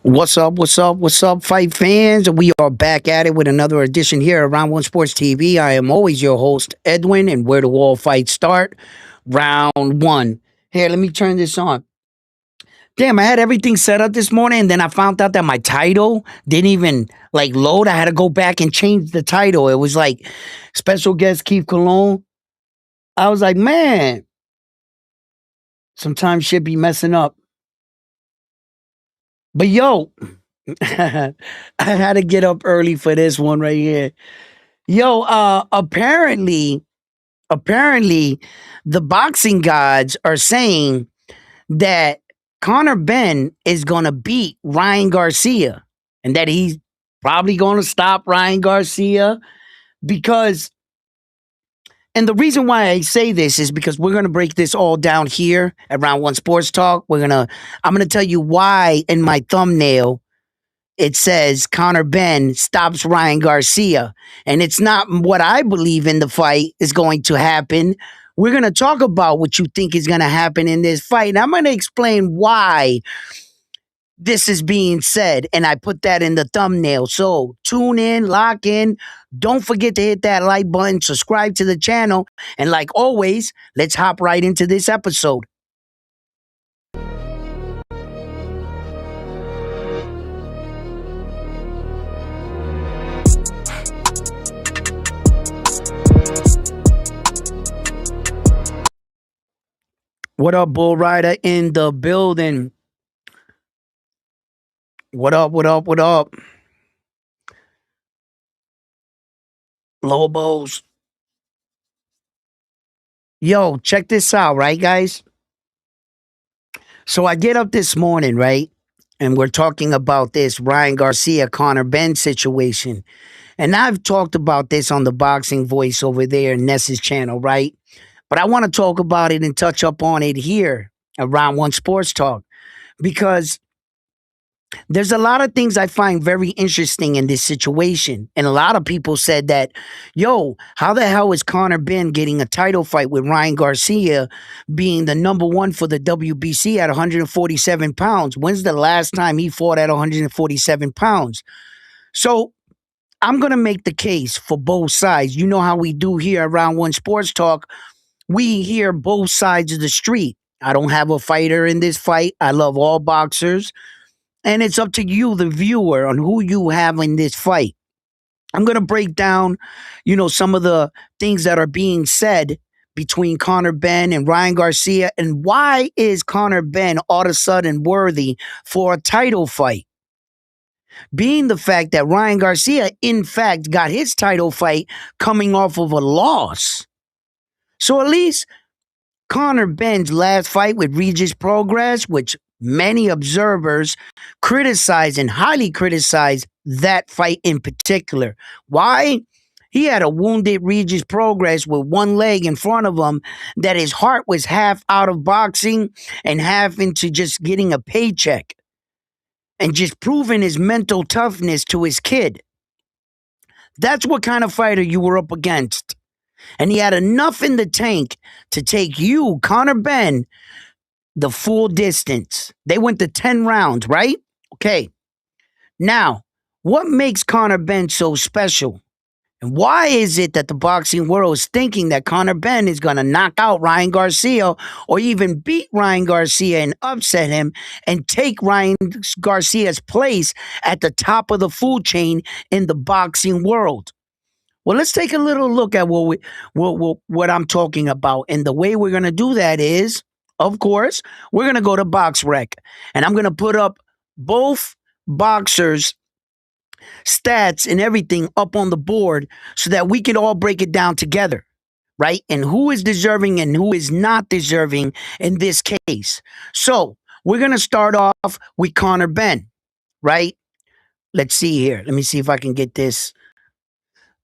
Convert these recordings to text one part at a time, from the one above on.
What's up? What's up? What's up, fight fans? We are back at it with another edition here at Round One Sports TV. I am always your host, Edwin, and where do all fights start? Round one. Here, let me turn this on. Damn, I had everything set up this morning, and then I found out that my title didn't even load. I had to go back and change the title. It was like special guest Keith Cologne. I was like, man, sometimes shit be messing up. But yo, I had to get up early for this one right here. Yo, apparently, the boxing gods are saying that Conor Benn is gonna beat Ryan Garcia, and that he's probably gonna stop Ryan Garcia because. And the reason why I say this is because we're gonna break this all down here at Round One Sports Talk. I'm gonna tell you why in my thumbnail it says Conor Benn stops Ryan Garcia. And it's not what I believe in the fight is going to happen. We're going to talk about what you think is going to happen in this fight. And I'm going to explain why this is being said. And I put that in the thumbnail. So tune in, lock in. Don't forget to hit that like button, subscribe to the channel. And like always, let's hop right into this episode. What up, Bull Rider in the building? What up, what up, what up? Lobos. Yo, check this out, right, guys? So I get up this morning, right? And we're talking about this Ryan Garcia, Conor Benn situation. And I've talked about this on the Boxing Voice over there in Ness's channel, right? But I want to talk about it and touch up on it here around One Sports Talk because there's a lot of things I find very interesting in this situation. And a lot of people said that, yo, how the hell is Conor Benn getting a title fight with Ryan Garcia being the number one for the WBC at 147 pounds? When's the last time he fought at 147 pounds? So I'm going to make the case for both sides. You know how we do here around One Sports Talk. We hear both sides of the street. I don't have a fighter in this fight. I love all boxers. And it's up to you, the viewer, on who you have in this fight. I'm going to break down, some of the things that are being said between Conor Benn and Ryan Garcia, and why is Conor Benn all of a sudden worthy for a title fight? Being the fact that Ryan Garcia, in fact, got his title fight coming off of a loss. So at least Conor Benn's last fight with Regis Progress, which many observers criticize and highly criticize that fight in particular. Why? He had a wounded Regis Progress with one leg in front of him that his heart was half out of boxing and half into just getting a paycheck and just proving his mental toughness to his kid. That's what kind of fighter you were up against. And he had enough in the tank to take you, Conor Benn, the full distance. They went to 10 rounds, right? Okay. Now, what makes Conor Benn so special? And why is it that the boxing world is thinking that Conor Benn is going to knock out Ryan Garcia or even beat Ryan Garcia and upset him and take Ryan Garcia's place at the top of the food chain in the boxing world? Well, let's take a little look at what I'm talking about. And the way we're going to do that is, of course, we're going to go to BoxRec. And I'm going to put up both boxers' stats and everything up on the board so that we can all break it down together, right? And who is deserving and who is not deserving in this case. So we're going to start off with Conor Benn, right? Let's see here. Let me see if I can get this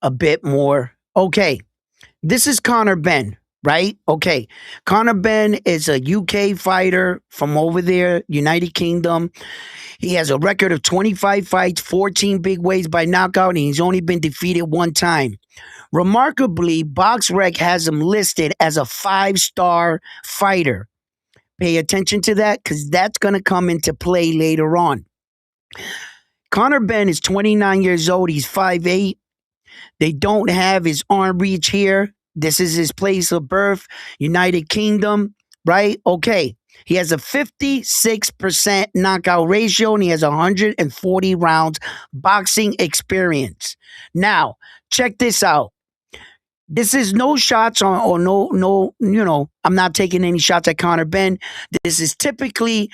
a bit more. Okay. This is Conor Benn, right? Okay. Conor Benn is a UK fighter from over there, United Kingdom. He has a record of 25 fights, 14 big ways by knockout, and he's only been defeated one time. Remarkably, BoxRec has him listed as a 5-star fighter. Pay attention to that because that's going to come into play later on. Conor Benn is 29 years old. He's 5'8". They don't have his arm reach here. This is his place of birth, United Kingdom, right? Okay. He has a 56% knockout ratio and he has 140 rounds boxing experience. Now, check this out. This is no shots on or no, I'm not taking any shots at Conor Benn. This is typically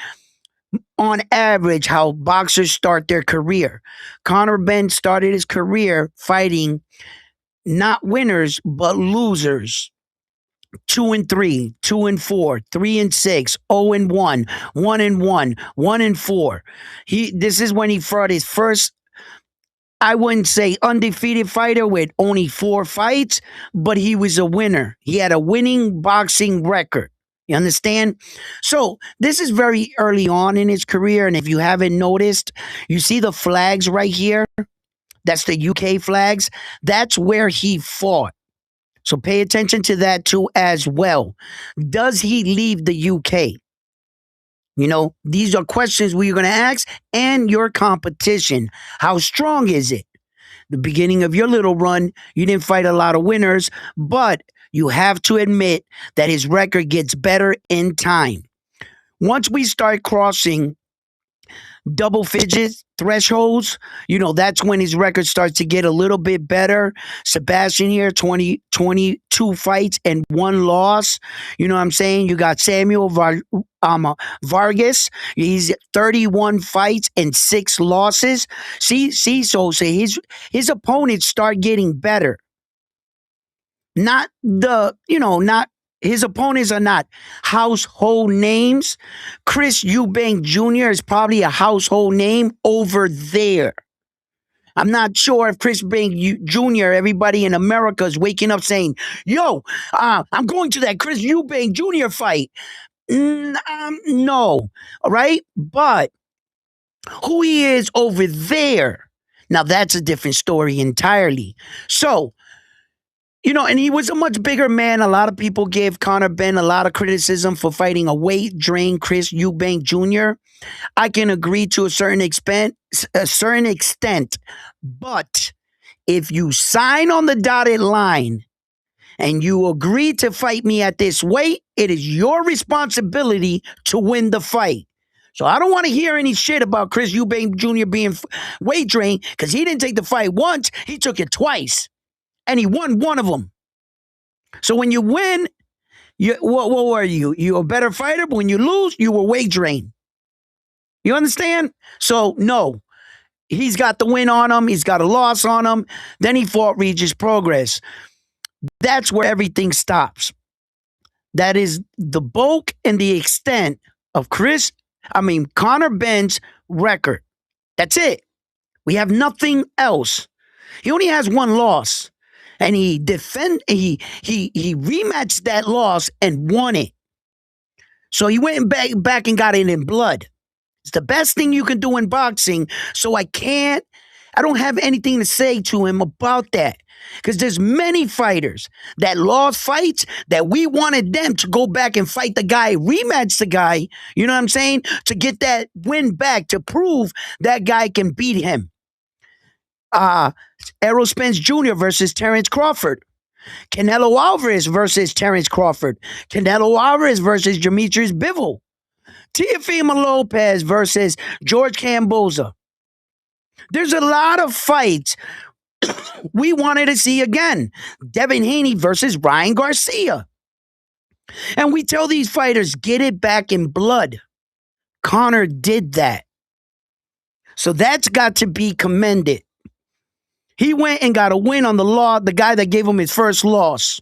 on average how boxers start their career. Conor Benn started his career fighting not winners but losers. 2-3, 2-4, 3-6, 0-1, 1-1, 1-4. This is when he fought his first, I wouldn't say undefeated fighter with only 4 fights, but he was a winner. He had a winning boxing record. You understand? So this is very early on in his career. And if you haven't noticed, you see the flags right here. That's the UK flags. That's where he fought. So pay attention to that too as well. Does he leave the UK? These are questions we're going to ask, and your competition. How strong is it? The beginning of your little run, you didn't fight a lot of winners, but you have to admit that his record gets better in time. Once we start crossing double fidget thresholds, that's when his record starts to get a little bit better. Sebastian here, 22 fights and 1 loss. You know what I'm saying? You got Samuel Vargas. He's 31 fights and 6 losses. So his opponents start getting better. Not his opponents are not household names. Chris Eubank Jr. is probably a household name over there. I'm not sure if Chris Eubank Jr., everybody in America is waking up saying, yo, I'm going to that Chris Eubank Jr. fight. No, all right? But who he is over there, now that's a different story entirely. So, and he was a much bigger man. A lot of people gave Conor Benn a lot of criticism for fighting a weight drained Chris Eubank Jr. I can agree to a certain extent, but if you sign on the dotted line and you agree to fight me at this weight, it is your responsibility to win the fight. So I don't want to hear any shit about Chris Eubank Jr. being weight drained because he didn't take the fight once, he took it twice. And he won one of them. So when you win, what were you? You're a better fighter, but when you lose, you were weight drained. You understand? So no, he's got the win on him. He's got a loss on him. Then he fought Regis Progress. That's where everything stops. That is the bulk and the extent of Conor Benn's record. That's it. We have nothing else. He only has 1 loss. And he rematched that loss and won it. So he went back and got it in blood. It's the best thing you can do in boxing. So I don't have anything to say to him about that. Because there's many fighters that lost fights that we wanted them to go back and fight the guy, rematch the guy, you know what I'm saying? To get that win back, to prove that guy can beat him. Errol Spence Jr. versus Terrence Crawford. Canelo Alvarez versus Terrence Crawford. Canelo Alvarez versus Demetrius Bivol. Teofimo Lopez versus George Camboza. There's a lot of fights we wanted to see again. Devin Haney versus Ryan Garcia. And we tell these fighters, get it back in blood. Conor did that. So that's got to be commended. He went and got a win on the guy that gave him his first loss.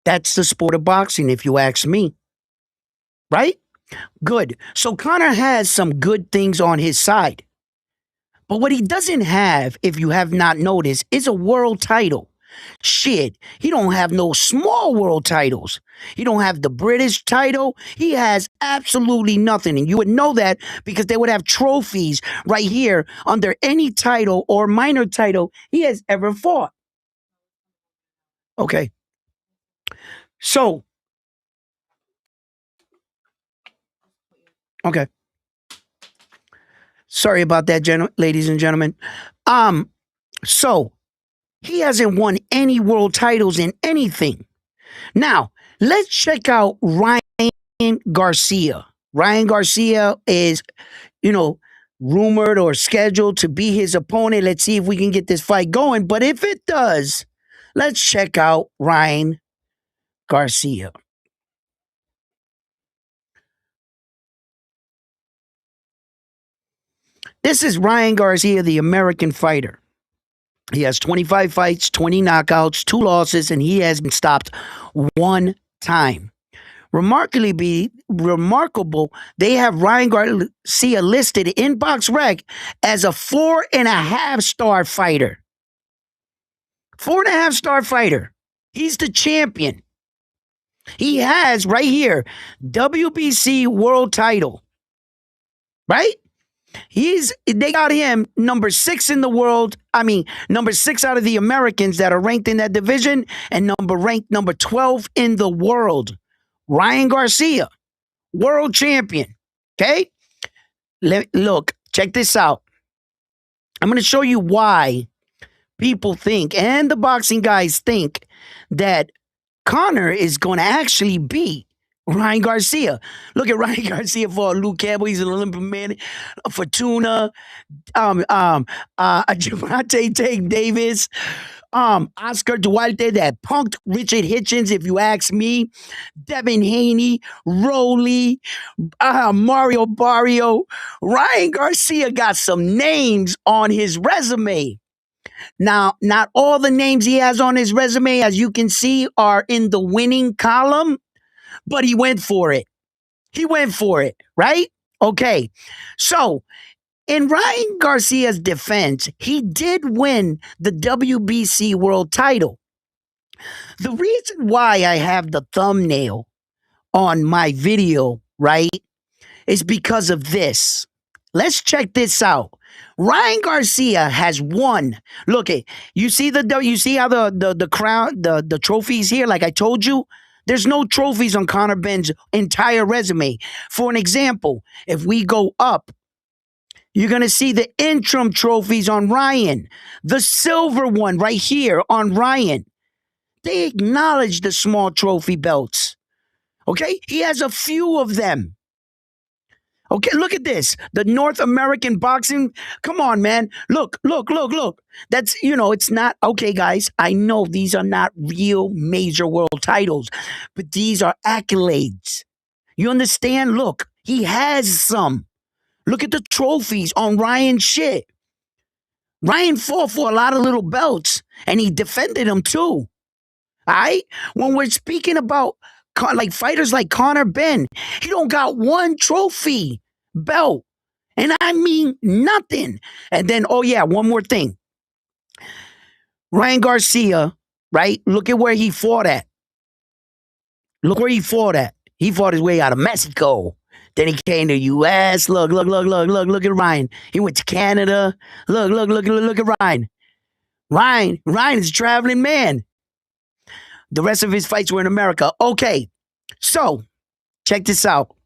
That's the sport of boxing, if you ask me. Right? Good. So Conor has some good things on his side. But what he doesn't have, if you have not noticed, is a world title. Shit, he don't have no small world titles. He don't have the British title. He has absolutely nothing. And you would know that because they would have trophies right here under any title or minor title he has ever fought. Okay. So, okay. Sorry about that, ladies and gentlemen. Um, so he hasn't won any world titles in anything. Now, let's check out Ryan Garcia. Ryan Garcia is, you know, rumored or scheduled to be his opponent. Let's see if we can get this fight going. But if it does, let's check out Ryan Garcia. This is Ryan Garcia, the American fighter. He has 25 fights, 20 knockouts, 2 losses, and he has been stopped 1 time. Remarkable, they have Ryan Garcia listed in BoxRec as a 4.5 star fighter. 4.5 star fighter. He's the champion. He has right here WBC world title. Right? They got him number 6 in the world. I mean, number 6 out of the Americans that are ranked in that division, and ranked number 12 in the world. Ryan Garcia, world champion. Okay? Look, check this out. I'm going to show you why people think, and the boxing guys think, that Conor is going to actually beat Ryan Garcia. Look at Ryan Garcia for Luke Campbell. He's an Olympic man. Fortuna, Javante Tank Davis, Oscar Duarte that punked Richard Hitchens, if you ask me. Devin Haney, Rowley, Mario Barrio. Ryan Garcia got some names on his resume. Now, not all the names he has on his resume, as you can see, are in the winning column, but he went for it. He went for it, right? Okay. So, in Ryan Garcia's defense, he did win the WBC world title. The reason why I have the thumbnail on my video, right, is because of this. Let's check this out. Ryan Garcia has won. Look, you see you see how the crown, the trophies here, like I told you? There's no trophies on Conor Benn's entire resume. For an example, if we go up, you're going to see the interim trophies on Ryan. The silver one right here on Ryan. They acknowledge the small trophy belts. Okay? He has a few of them. Okay, look at this. The North American boxing. Come on, man. Look. That's, it's not, okay, guys. I know these are not real major world titles, but these are accolades. You understand? Look, he has some. Look at the trophies on Ryan's shit. Ryan fought for a lot of little belts, and he defended them too. All right? When we're speaking about like fighters like Conor Benn, he don't got one trophy belt. And I mean nothing. And then, oh yeah, one more thing. Ryan Garcia, right? Look at where he fought at. Look where he fought at. He fought his way out of Mexico. Then he came to U.S. Look at Ryan. He went to Canada. Look at Ryan. Ryan is a traveling man. The rest of his fights were in America. Okay, so check this out.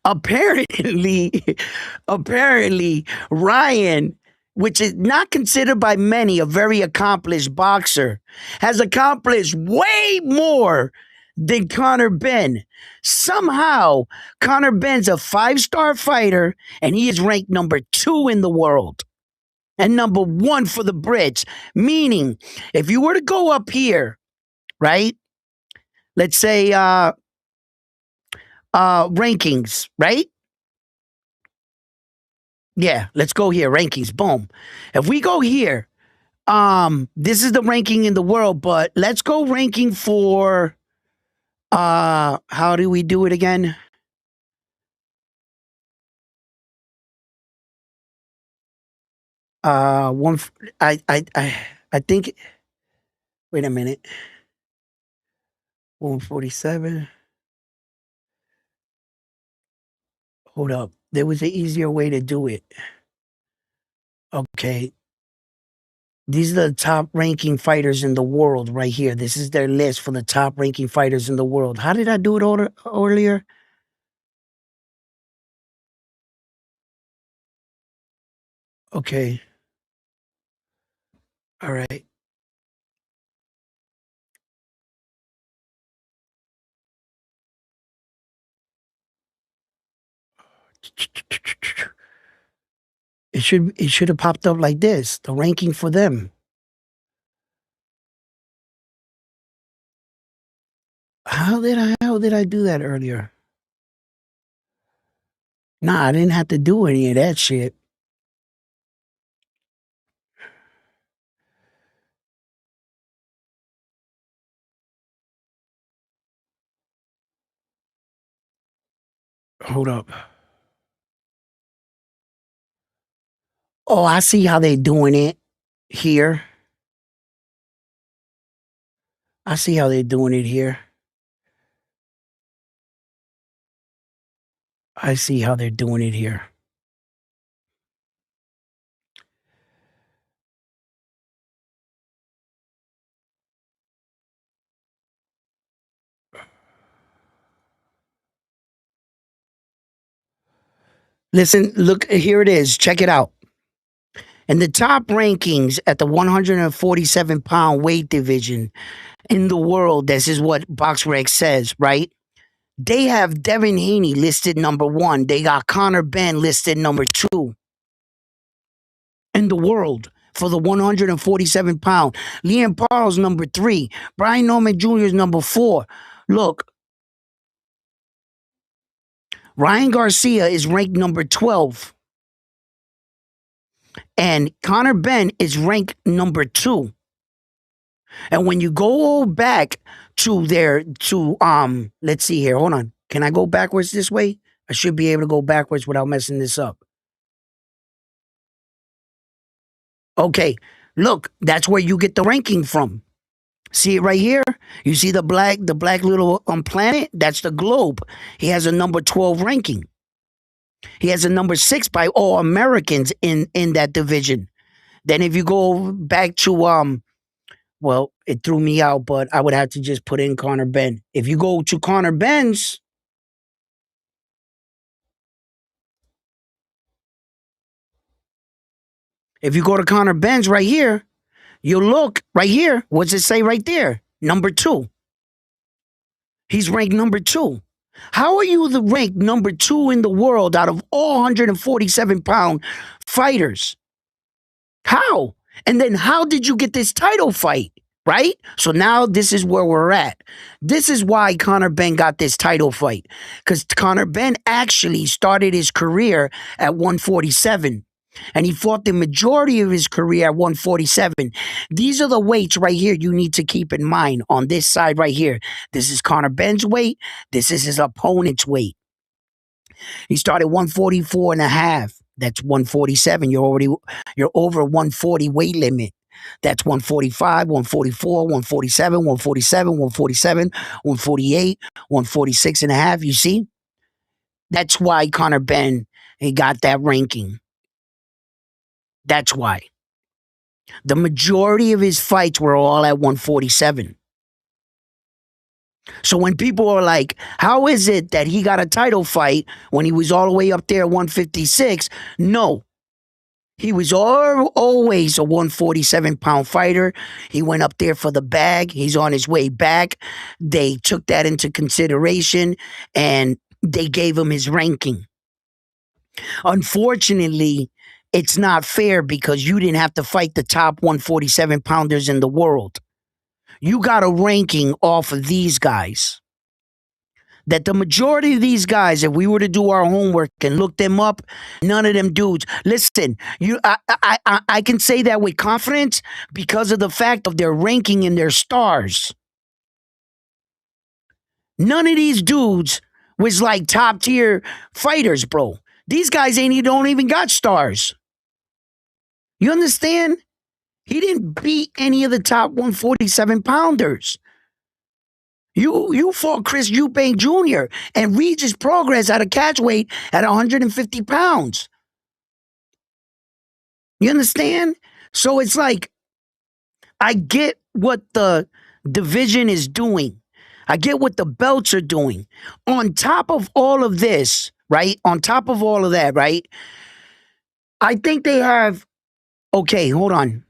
Apparently, Ryan, which is not considered by many a very accomplished boxer, has accomplished way more than Conor Benn. Somehow, Conor Benn's a 5-star fighter, and he is ranked number 2 in the world. And number 1 for the Brits. Meaning, if you were to go up here, right? Let's say rankings, right? Yeah, let's go here. Rankings. Boom. If we go here, this is the ranking in the world, but let's go ranking for how do we do it again? One I think, wait a minute. 147. Hold up. There was an easier way to do it. Okay. These are the top ranking fighters in the world right here. This is their list for the top ranking fighters in the world. How did I do it earlier? Okay. All right. It should have popped up like this. The ranking for them. How did I do that earlier? Nah, I didn't have to do any of that shit. Hold up. Oh, I see how they doing it here. I see how they're doing it here. I see how they're doing it here. Listen, look, here it is. Check it out. In the top rankings at the 147-pound weight division in the world, this is what BoxRec says, right? They have Devin Haney listed number one. They got Conor Benn listed number two in the world for the 147-pound. Liam Parles number three. Brian Norman Jr. is number four. Look, Ryan Garcia is ranked number 12. And Conor Benn is ranked number two. And when you go back to let's see here, hold on. Can I go backwards this way? I should be able to go backwards without messing this up. Okay, look, that's where you get the ranking from. See it right here? You see the black little planet? That's the globe. He has a number 12 ranking. He has a number 6 by all Americans in that division. Then if you go back to well, it threw me out, but I would have to just put in Conor Benn. If you go to Conor Benn's, if you go to Conor Ben's right here, you look right here. What's it say right there? Number 2. He's ranked number 2. How are you the ranked number 2 in the world out of all 147-pound fighters? How? And then how did you get this title fight? Right? So now this is where we're at. This is why Conor Benn got this title fight. Because Conor Benn actually started his career at 147. And he fought the majority of his career at 147. These are the weights right here you need to keep in mind on this side right here. This is Conor Benn's weight. This is his opponent's weight. He started 144 and a half. That's 147. You're over 140 weight limit. That's 145, 144, 147, 147, 147, 148, 146 and a half. You see? That's why Conor Benn he got that ranking. That's why. The majority of his fights were all at 147. So when people are like, how is it that he got a title fight when he was all the way up there at 156? No. He was always a 147-pound fighter. He went up there for the bag. He's on his way back. They took that into consideration and they gave him his ranking. Unfortunately, it's not fair because you didn't have to fight the top 147 pounders in the world. You got a ranking off of these guys. That the majority of these guys, if we were to do our homework and look them up, none of them dudes. Listen, I can say that with confidence because of the fact of their ranking and their stars. None of these dudes was like top tier fighters, bro. These guys don't even got stars. You understand? He didn't beat any of the top 147 pounders. You fought Chris Eubank Jr. and Regis Progress at a catch weight at 150 pounds. You understand? So it's like, I get what the division is doing. I get what the belts are doing. On top of all of this, right? On top of all of that, right? I think they have. Okay, hold on.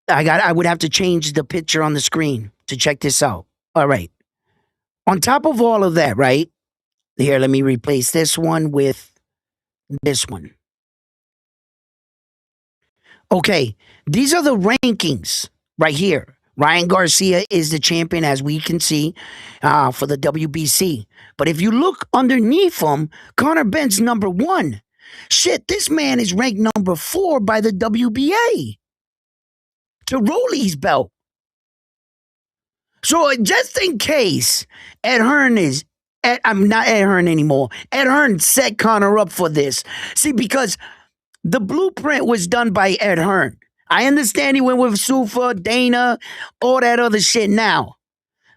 I would have to change the picture on the screen to check this out. All right. On top of all of that, right? Here, let me replace this one with this one. Okay, these are the rankings right here. Ryan Garcia is the champion, as we can see, for the WBC. But if you look underneath him, Conor Benn's number one. Shit, this man is ranked number 4 by the WBA to Rolly's belt. So just in case Ed Hearn is, I'm not Ed Hearn anymore. Ed Hearn set Conor up for this. See, because the blueprint was done by Ed Hearn. I understand he went with Sufa, Dana, all that other shit now.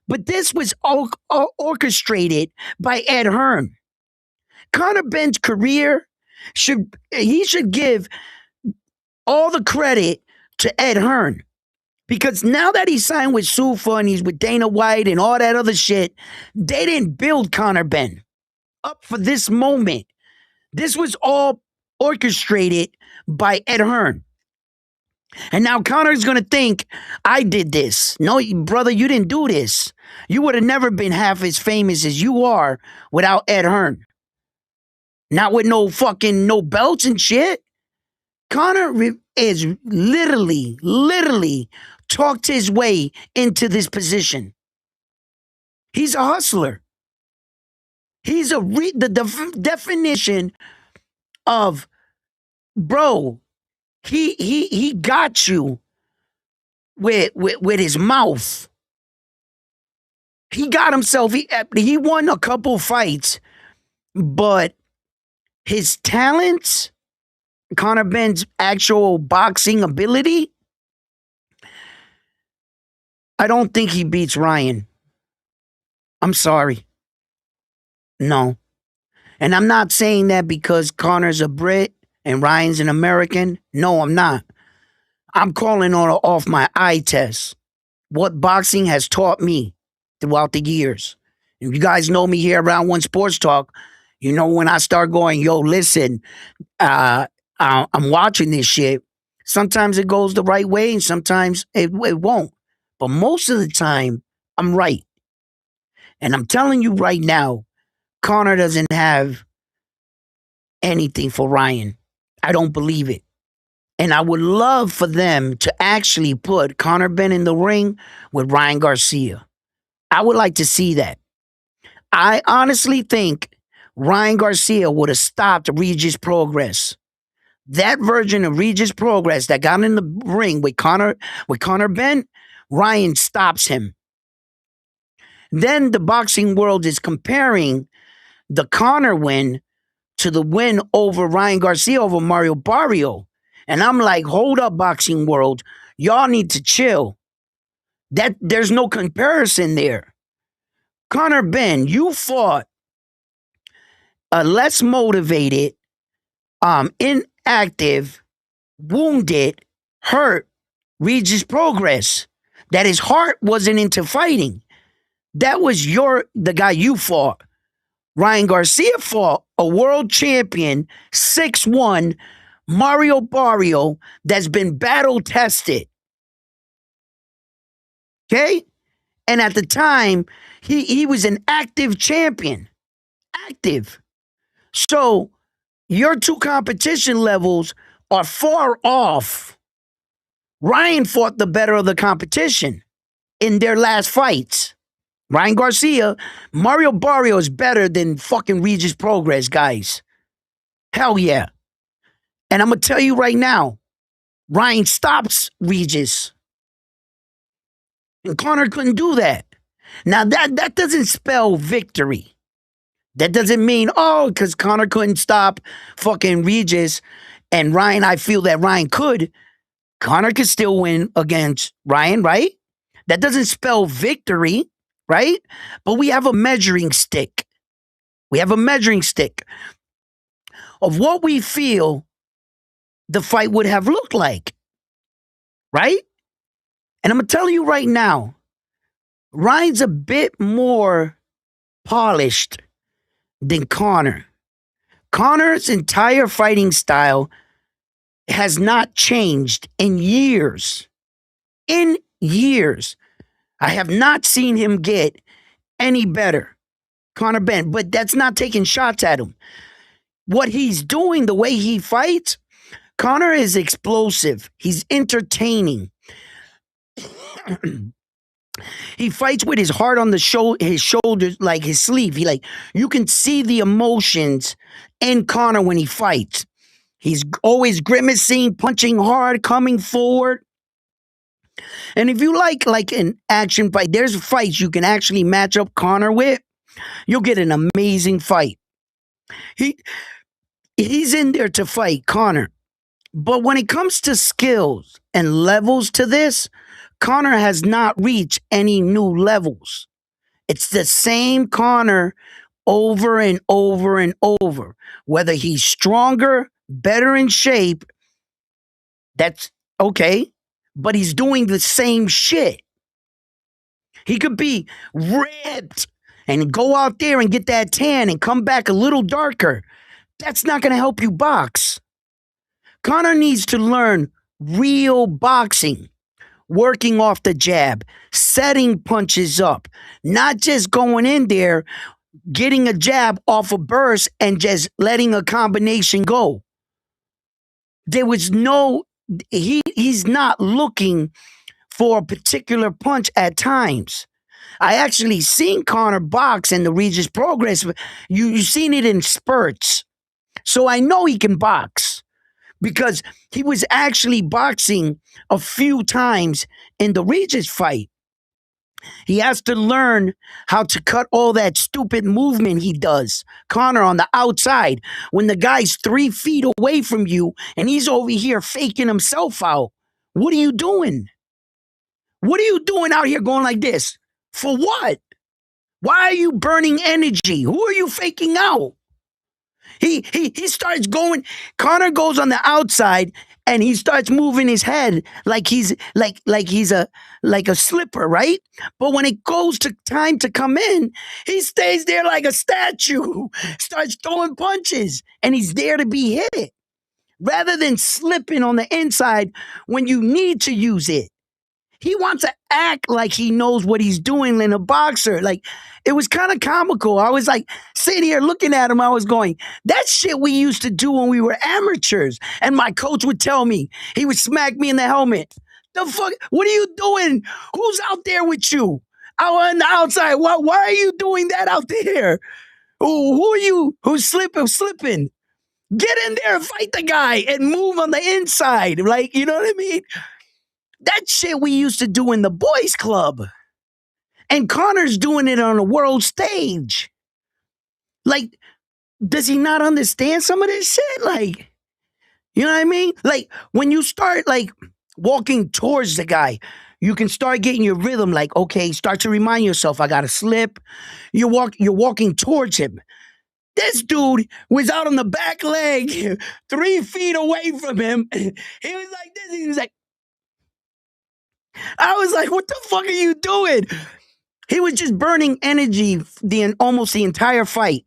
But this was orchestrated by Ed Hearn. Conor Benn's career should give all the credit to Ed Hearn. Because now that he signed with Sufa and he's with Dana White and all that other shit, they didn't build Conor Benn up for this moment. This was all orchestrated by Ed Hearn. And now Conor's going to think, I did this. No, brother, you didn't do this. You would have never been half as famous as you are without Ed Hearn. Not with no belts and shit. Conor is literally talked his way into this position. He's a hustler. He's the definition of, bro, he got you with his mouth. He got himself, he won a couple fights, but his talents, Conor Benn's actual boxing ability, I don't think he beats Ryan. I'm sorry. No. And I'm not saying that because Conor's a Brit and Ryan's an American. No, I'm not. I'm calling off my eye test. What boxing has taught me throughout the years. If you guys know me here around One Sports Talk, you know when I start going, yo, listen, I'm watching this shit. Sometimes it goes the right way and sometimes it won't. But most of the time, I'm right. And I'm telling you right now, Conor doesn't have anything for Ryan. I don't believe it. And I would love for them to actually put Conor Benn in the ring with Ryan Garcia. I would like to see that. I honestly think Ryan Garcia would have stopped Regis Progress. That version of Regis Progress that got in the ring with Conor Benn, Ryan stops him. Then the boxing world is comparing the Conor win to the win over Ryan Garcia over Mario Barrio. And I'm like, hold up, boxing world. Y'all need to chill. There's no comparison there. Conor Benn, you fought a less motivated, inactive, wounded, hurt Regis Progress. That his heart wasn't into fighting. That was the guy you fought. Ryan Garcia fought a world champion, 6'1", Mario Barrio, that's been battle tested. Okay? And at the time, he was an active champion. Active. So your two competition levels are far off. Ryan fought the better of the competition in their last fights. Ryan Garcia, Mario Barrio is better than fucking Regis Progress, guys. Hell yeah. And I'm going to tell you right now, Ryan stops Regis. And Conor couldn't do that. Now, that doesn't spell victory. That doesn't mean, because Conor couldn't stop fucking Regis and Ryan, I feel that Ryan could. Conor could still win against Ryan, right? That doesn't spell victory, right? But we have a measuring stick. We have a measuring stick of what we feel the fight would have looked like, right? And I'm going to tell you right now, Ryan's a bit more polished than Conor. Conor's entire fighting style has not changed in years. In years. I have not seen him get any better, Conor Benn, but that's not taking shots at him. What he's doing, the way he fights, Conor is explosive. He's entertaining. He fights with his heart on his shoulders, like his sleeve. You can see the emotions in Conor when he fights. He's always grimacing, punching hard, coming forward. And if you like an action fight, there's fights you can actually match up Conor with. You'll get an amazing fight. He he's in there to fight Conor. But when it comes to skills and levels to this, Conor has not reached any new levels. It's the same Conor over and over and over. Whether he's stronger, better in shape, that's okay. But he's doing the same shit. He could be ripped and go out there and get that tan and come back a little darker. That's not going to help you box. Conor needs to learn real boxing, working off the jab, setting punches up, not just going in there, getting a jab off a burst and just letting a combination go. There was no, he's not looking for a particular punch at times. I actually seen Conor box in the Regis Progress. You've seen it in spurts. So I know he can box because he was actually boxing a few times in the Regis fight. He has to learn how to cut all that stupid movement he does. Conor on the outside, when the guy's 3 feet away from you and he's over here faking himself out. What are you doing? What are you doing out here going like this? For what? Why are you burning energy? Who are you faking out? He starts going. Conor goes on the outside and he starts moving his head like he's a slipper, right? But when it goes to time to come in, he stays there like a statue, starts throwing punches, and he's there to be hit rather than slipping on the inside when you need to use it. He wants to act like he knows what he's doing in a boxer. Like, it was kind of comical. I was like sitting here looking at him. I was going, that shit we used to do when we were amateurs. And my coach would tell me, he would smack me in the helmet. The fuck? What are you doing? Who's out there with you? Out on the outside. Why are you doing that out there? Who are you? Who's slipping? Get in there and fight the guy and move on the inside. Like, you know what I mean? That shit we used to do in the boys club. And Conor's doing it on a world stage. Like, does he not understand some of this shit? Like, you know what I mean? Like, when you start like walking towards the guy, you can start getting your rhythm. Like, okay, start to remind yourself, I gotta slip. You're walking towards him. This dude was out on the back leg, 3 feet away from him. He was like this. He was like, I was like, what the fuck are you doing? He was just burning energy almost the entire fight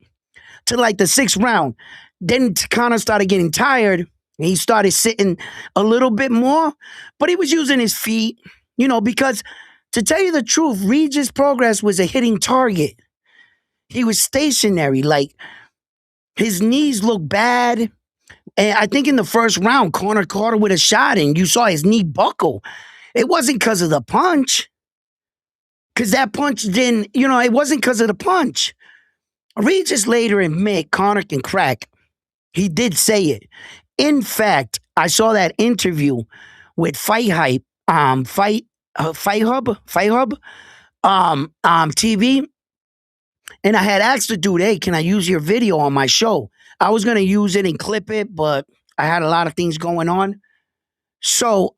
to like the 6th round. Then Conor started getting tired and he started sitting a little bit more, but he was using his feet, because to tell you the truth, Regis Progress was a hitting target. He was stationary, like his knees looked bad. And I think in the first round, Conor caught him with a shot and you saw his knee buckle. It wasn't because of the punch. Because that punch didn't, it wasn't because of the punch. Regis later admit Conor can crack. He did say it. In fact, I saw that interview with Fight Hype, Fight Hub, TV. And I had asked the dude, hey, can I use your video on my show? I was going to use it and clip it, but I had a lot of things going on. So,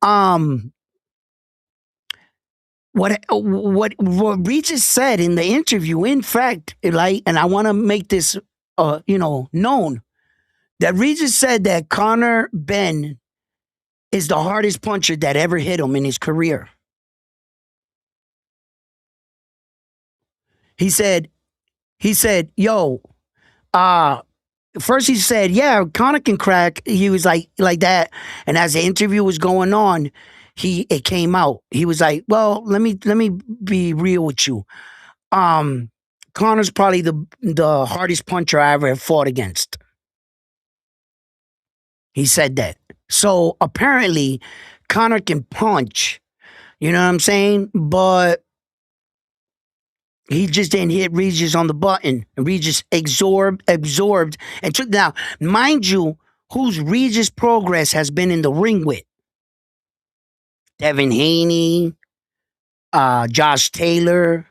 what Regis said in the interview, in fact, like, and I want to make this, known, that Regis said that Conor Benn is the hardest puncher that ever hit him in his career. He said, yo, first he said, "Yeah, Conor can crack." He was like that, and as the interview was going on, it came out. He was like, "Well, let me be real with you. Um, Conor's probably the hardest puncher I ever have fought against." He said that. So apparently, Conor can punch. You know what I'm saying? But he just didn't hit Regis on the button. Regis absorbed, and took now, mind you, whose Regis Progress has been in the ring with? Devin Haney, Josh Taylor.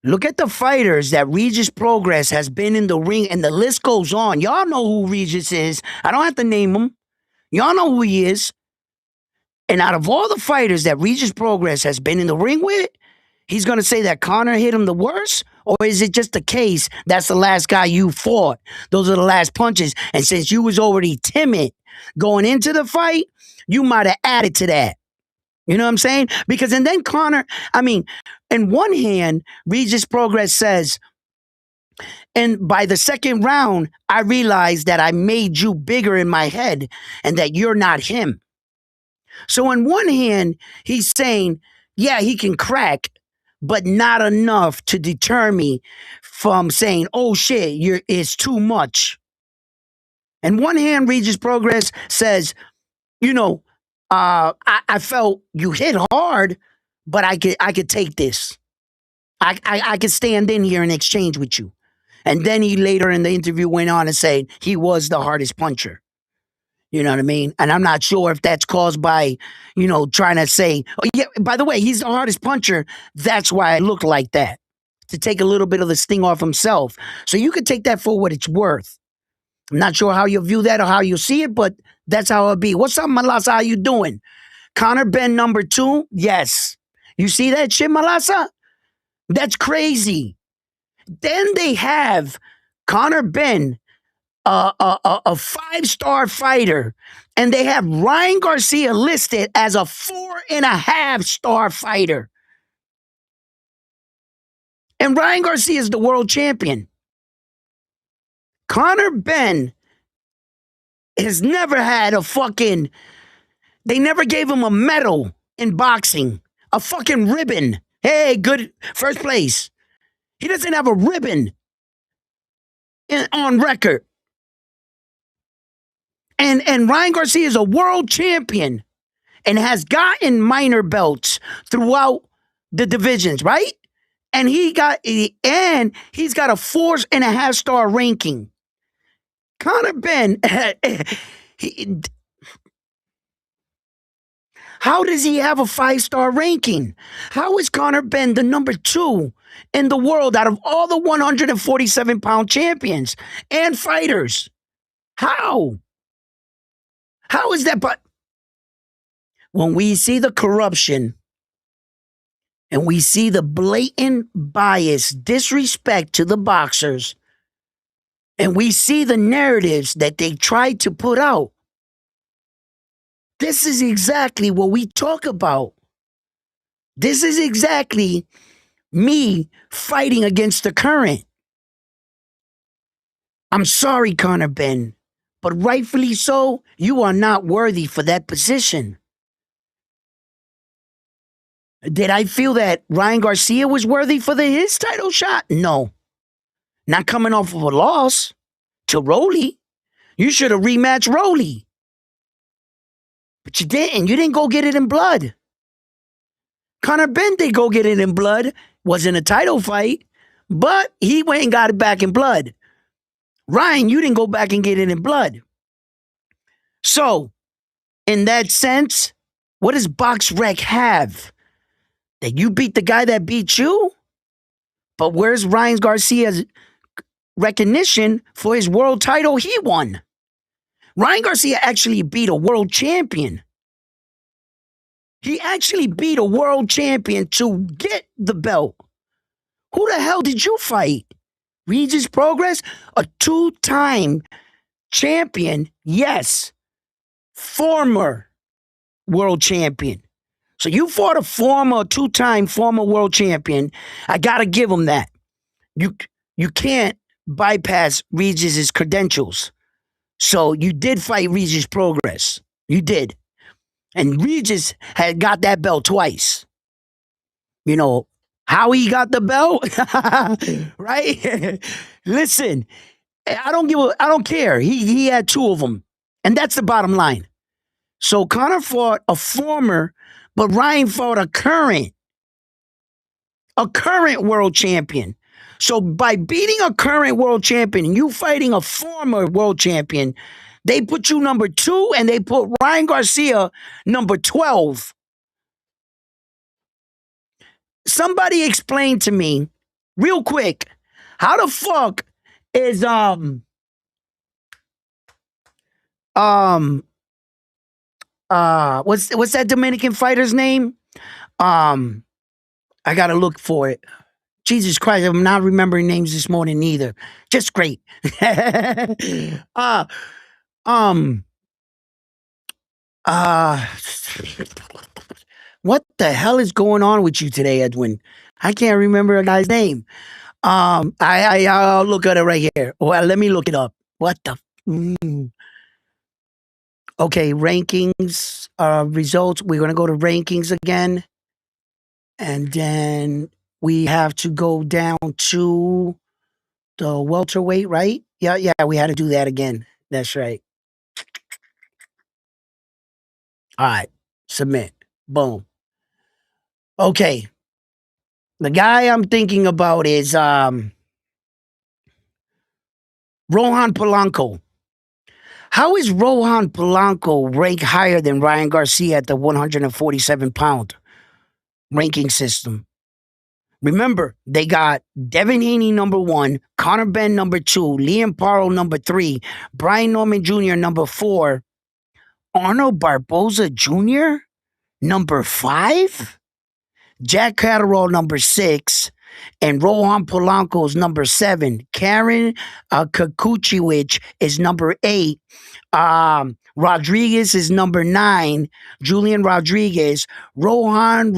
Look at the fighters that Regis Progress has been in the ring, and the list goes on. Y'all know who Regis is. I don't have to name him. Y'all know who he is. And out of all the fighters that Regis Progress has been in the ring with, he's going to say that Conor hit him the worst? Or is it just the case that's the last guy you fought? Those are the last punches. And since you was already timid going into the fight, you might have added to that. You know what I'm saying? Because, and then Conor, I mean, in one hand, Regis Progress says, and by the second round, I realized that I made you bigger in my head and that you're not him. So on one hand, he's saying, yeah, he can crack, but not enough to deter me from saying, oh shit, it's too much. And one hand, Regis Progress says, you know, I felt you hit hard, but I could take this. I could stand in here and exchange with you. And then he later in the interview went on and said he was the hardest puncher. You know what I mean? And I'm not sure if that's caused by, trying to say, oh, yeah, by the way, he's the hardest puncher. That's why I look like that, to take a little bit of the sting off himself. So you could take that for what it's worth. I'm not sure how you view that or how you see it, but that's how it'll be. What's up, Malasa? How you doing? Conor Benn #2? Yes. You see that shit, Malasa? That's crazy. Then they have Conor Benn, a 5-star fighter, and they have Ryan Garcia listed as a 4.5-star fighter. And Ryan Garcia is the world champion. Conor Benn has never had they never gave him a medal in boxing, a fucking ribbon. Hey, good, first place. He doesn't have a ribbon on record. And Ryan Garcia is a world champion and has gotten minor belts throughout the divisions, right? And he's got a 4.5-star ranking. Conor Benn, how does he have a 5-star ranking? How is Conor Benn the #2 in the world out of all the 147-pound champions and fighters? How? How is that? But when we see the corruption and we see the blatant bias, disrespect to the boxers, and we see the narratives that they tried to put out, this is exactly what we talk about. This is exactly me fighting against the current. I'm sorry, Conor Benn, but rightfully so, you are not worthy for that position. Did I feel that Ryan Garcia was worthy for his title shot? No. Not coming off of a loss to Rolly. You should have rematched Rolly. But you didn't. You didn't go get it in blood. Conor Benn did go get it in blood. Wasn't a title fight, but he went and got it back in blood. Ryan, you didn't go back and get it in blood. So, in that sense, what does BoxRec have? That you beat the guy that beat you? But where's Ryan Garcia's recognition for his world title he won? Ryan Garcia actually beat a world champion. He actually beat a world champion to get the belt. Who the hell did you fight? Regis Progress? A 2-time champion, yes. Former world champion. So you fought a 2-time former world champion. I got to give him that. You can't bypass Regis's credentials. So you did fight Regis Progress. You did. And Regis had got that belt twice. You know, how he got the belt? Right? Listen, I don't care. He had two of them. And that's the bottom line. So Conor fought a former, but Ryan fought a current world champion. So by beating a current world champion and you fighting a former world champion, they put you number 2 and they put Ryan Garcia number 12. Somebody explain to me real quick, how the fuck is what's that Dominican fighter's name? I gotta look for it. Jesus Christ, I'm not remembering names this morning either. Just great. uh um uh what the hell is going on with you today, Edwin? I can't remember a guy's name. I'll look at it right here. Well, let me look it up. What the Okay, rankings, results. We're gonna go to rankings again. And then we have to go down to the welterweight, right? Yeah, we had to do that again. That's right. All right, submit. Boom. Okay. The guy I'm thinking about is Rohan Polanco. How is Rohan Polanco ranked higher than Ryan Garcia at the 147-pound ranking system? Remember, they got Devin Haney number 1, Conor Benn number 2, Liam Paro number 3, Brian Norman Jr. number 4, Arnold Barboza Jr. number 5, Jack Catterall number 6, and Rohan Polanco's number 7. Karen Kakuchiewicz is number 8. Rodriguez is number 9. Julian Rodriguez. Roman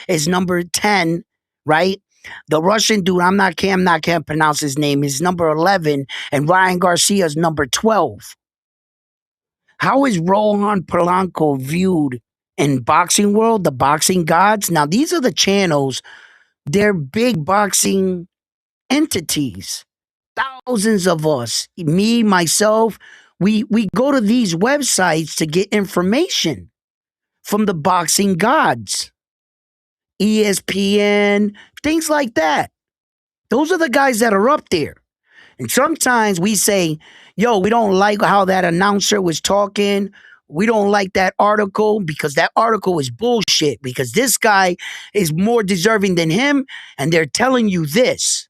is number 10, right? The Russian dude, I'm not can't pronounce his name, is number 11, and Ryan Garcia is number 12. How is Rohan Polanco viewed in boxing world, the boxing gods? Now, these are the channels. They're big boxing entities. Thousands of us, me, myself, we go to these websites to get information from the boxing gods. ESPN, things like that. Those are the guys that are up there. And sometimes we say, yo, we don't like how that announcer was talking. We don't like that article because that article is bullshit because this guy is more deserving than him and they're telling you this.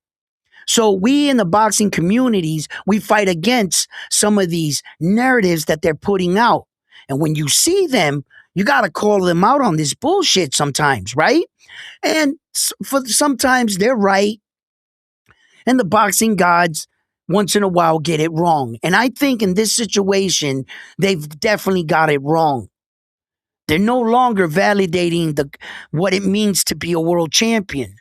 So we in the boxing communities, we fight against some of these narratives that they're putting out. And when you see them, you got to call them out on this bullshit sometimes, right? And for sometimes they're right. And the boxing gods once in a while get it wrong. And I think in this situation, they've definitely got it wrong. They're no longer validating what it means to be a world champion.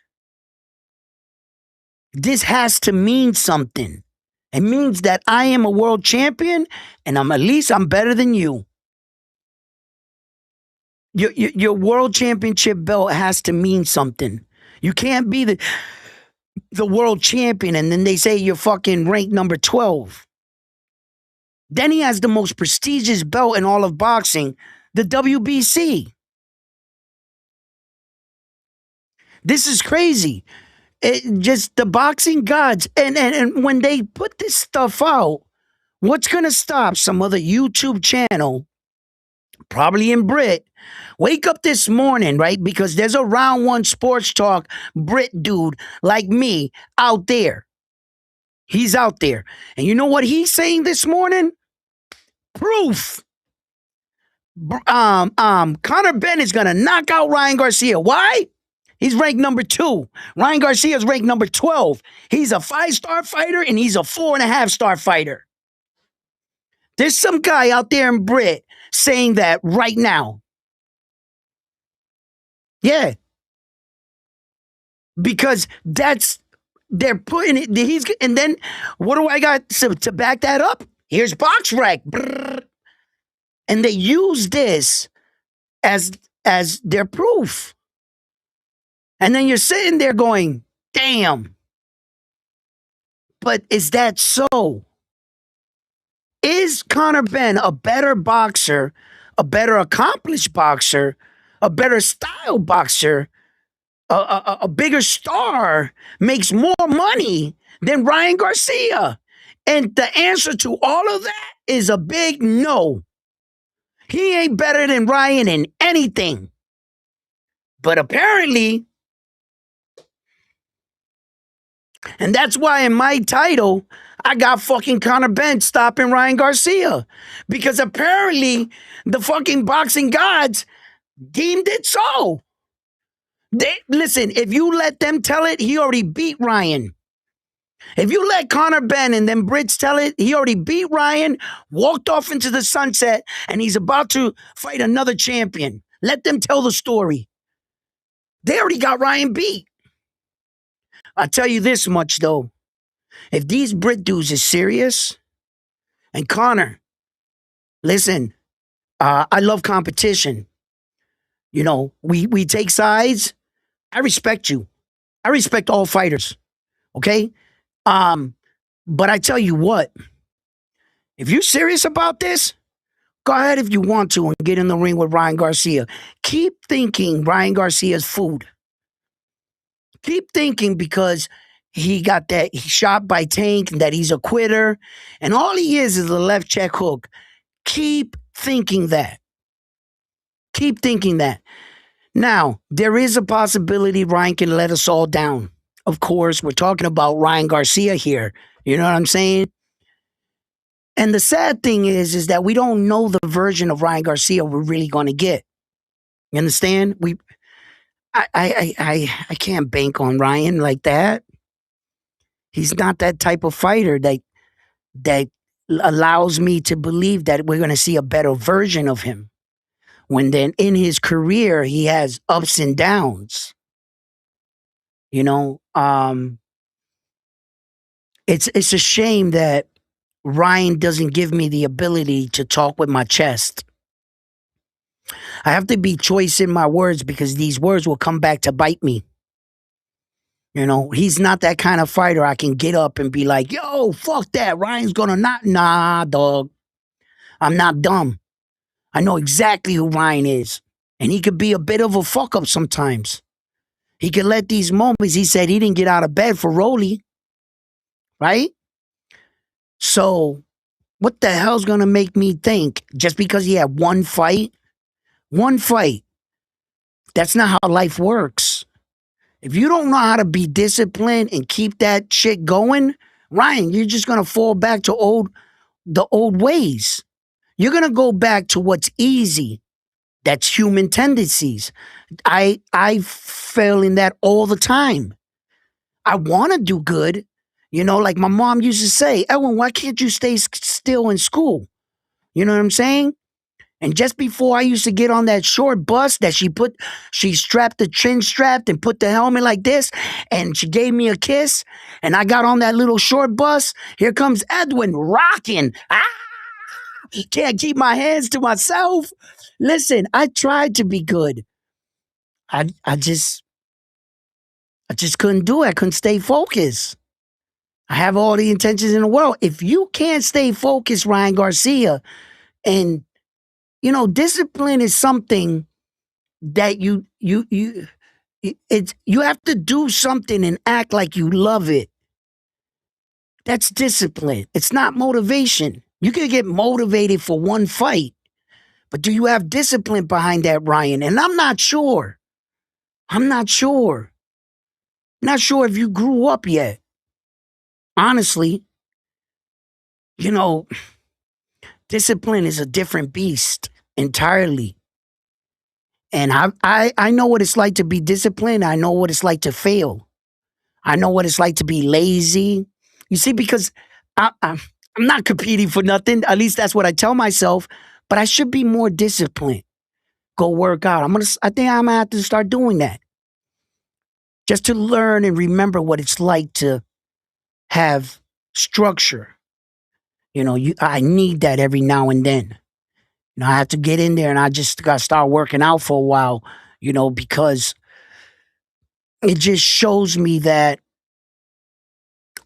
This has to mean something. It means that I am a world champion and at least I'm better than you. Your world championship belt has to mean something. You can't be the world champion and then they say you're fucking ranked number 12. Then he has the most prestigious belt in all of boxing, the WBC. This is crazy. Just the boxing gods. And when they put this stuff out, what's going to stop some other YouTube channel, probably in Brit, wake up this morning, right? Because there's a Round One Sports Talk Brit dude like me out there. He's out there. And you know what he's saying this morning? Proof. Conor Benn is going to knock out Ryan Garcia. Why? He's ranked number 2. Ryan Garcia is ranked number 12. He's a 5-star fighter and he's a 4.5-star fighter. There's some guy out there in Brit saying that right now. Yeah. Because that's they're putting it. And then what do I got to back that up? Here's BoxRec, and they use this as their proof. And then you're sitting there going, "Damn." But is that so? Is Conor Benn a better boxer, a better accomplished boxer, a better style boxer, a bigger star, makes more money than Ryan Garcia? And the answer to all of that is a big no. He ain't better than Ryan in anything. But apparently, and that's why in my title, I got fucking Conor Benn stopping Ryan Garcia. Because apparently the fucking boxing gods deemed it so. Listen, if you let them tell it, he already beat Ryan. If you let Conor Benn and then Brits tell it, he already beat Ryan, walked off into the sunset, and he's about to fight another champion. Let them tell the story. They already got Ryan beat. I'll tell you this much, though. If these Brit dudes is serious, and Conor, listen, I love competition. You know, we take sides. I respect you. I respect all fighters. Okay? But I tell you what, if you're serious about this, go ahead if you want to and get in the ring with Ryan Garcia. Keep thinking Ryan Garcia's food. Keep thinking because he got that he shot by Tank and that he's a quitter. And all he is a left check hook. Keep thinking that. Keep thinking that. Now, there is a possibility Ryan can let us all down. Of course, we're talking about Ryan Garcia here. You know what I'm saying? And the sad thing is that we don't know the version of Ryan Garcia we're really going to get. You understand? I can't bank on Ryan like that. He's not that type of fighter that allows me to believe that we're going to see a better version of him. When then in his career he has ups and downs. You know, it's a shame that Ryan doesn't give me the ability to talk with my chest. I have to be choice in my words because these words will come back to bite me. You know, he's not that kind of fighter I can get up and be like, yo, fuck that. Ryan's gonna not. Nah, dog. I'm not dumb. I know exactly who Ryan is. And he could be a bit of a fuck up sometimes. He could let these moments, he said he didn't get out of bed for Rolly. Right? So, what the hell's gonna make me think just because he had one fight? One fight. That's not how life works. If you don't know how to be disciplined and keep that shit going, Ryan, you're just gonna fall back to the old ways. You're gonna go back to what's easy. That's human tendencies. I fail in that all the time. I want to do good. You know, like my mom used to say, Ellen, why can't you stay still in school? You know what I'm saying? And just before I used to get on that short bus that she strapped the chin strap and put the helmet like this, and she gave me a kiss, and I got on that little short bus. Here comes Edwin rocking. Can't keep my hands to myself. Listen, I tried to be good. I just couldn't do it. I couldn't stay focused. I have all the intentions in the world. If you can't stay focused, Ryan Garcia, and you know, discipline is something that you have to do something and act like you love it. That's discipline. It's not motivation. You can get motivated for one fight, but do you have discipline behind that, Ryan? And I'm not sure. I'm not sure. Not sure if you grew up yet. Honestly, you know, discipline is a different beast entirely. And I know what it's like to be disciplined. I know what it's like to fail. I know what it's like to be lazy. You see, because I'm not competing for nothing. At least that's what I tell myself. But I should be more disciplined. Go work out. I think I'm gonna have to start doing that. just to learn and remember what it's like to have structure. I need that every now and then. I have to get in there and I just got to start working out for a while, because it just shows me that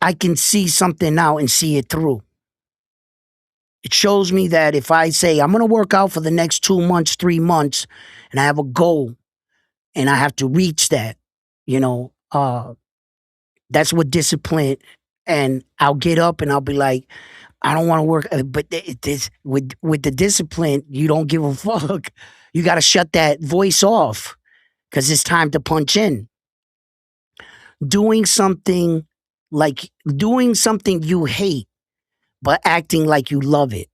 I can see something out and see it through. It shows me that if I say I'm going to work out for the next 2 months, 3 months, and I have a goal and I have to reach that, you know, uh, that's what discipline. And I'll get up and I'll be like, I don't want to work, but this with the discipline, you don't give a fuck. You got to shut that voice off because it's time to punch in. Doing something doing something you hate, but acting like you love it.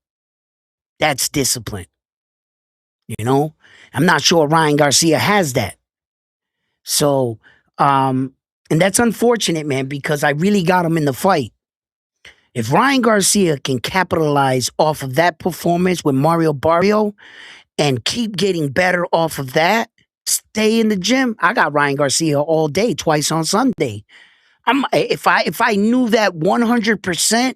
That's discipline. You know, I'm not sure Ryan Garcia has that. So, and that's unfortunate, man, because I really got him in the fight. If Ryan Garcia can capitalize off of that performance with Mario Barrio and keep getting better off of that, stay in the gym. I got Ryan Garcia all day, twice on Sunday. If I knew that 100%,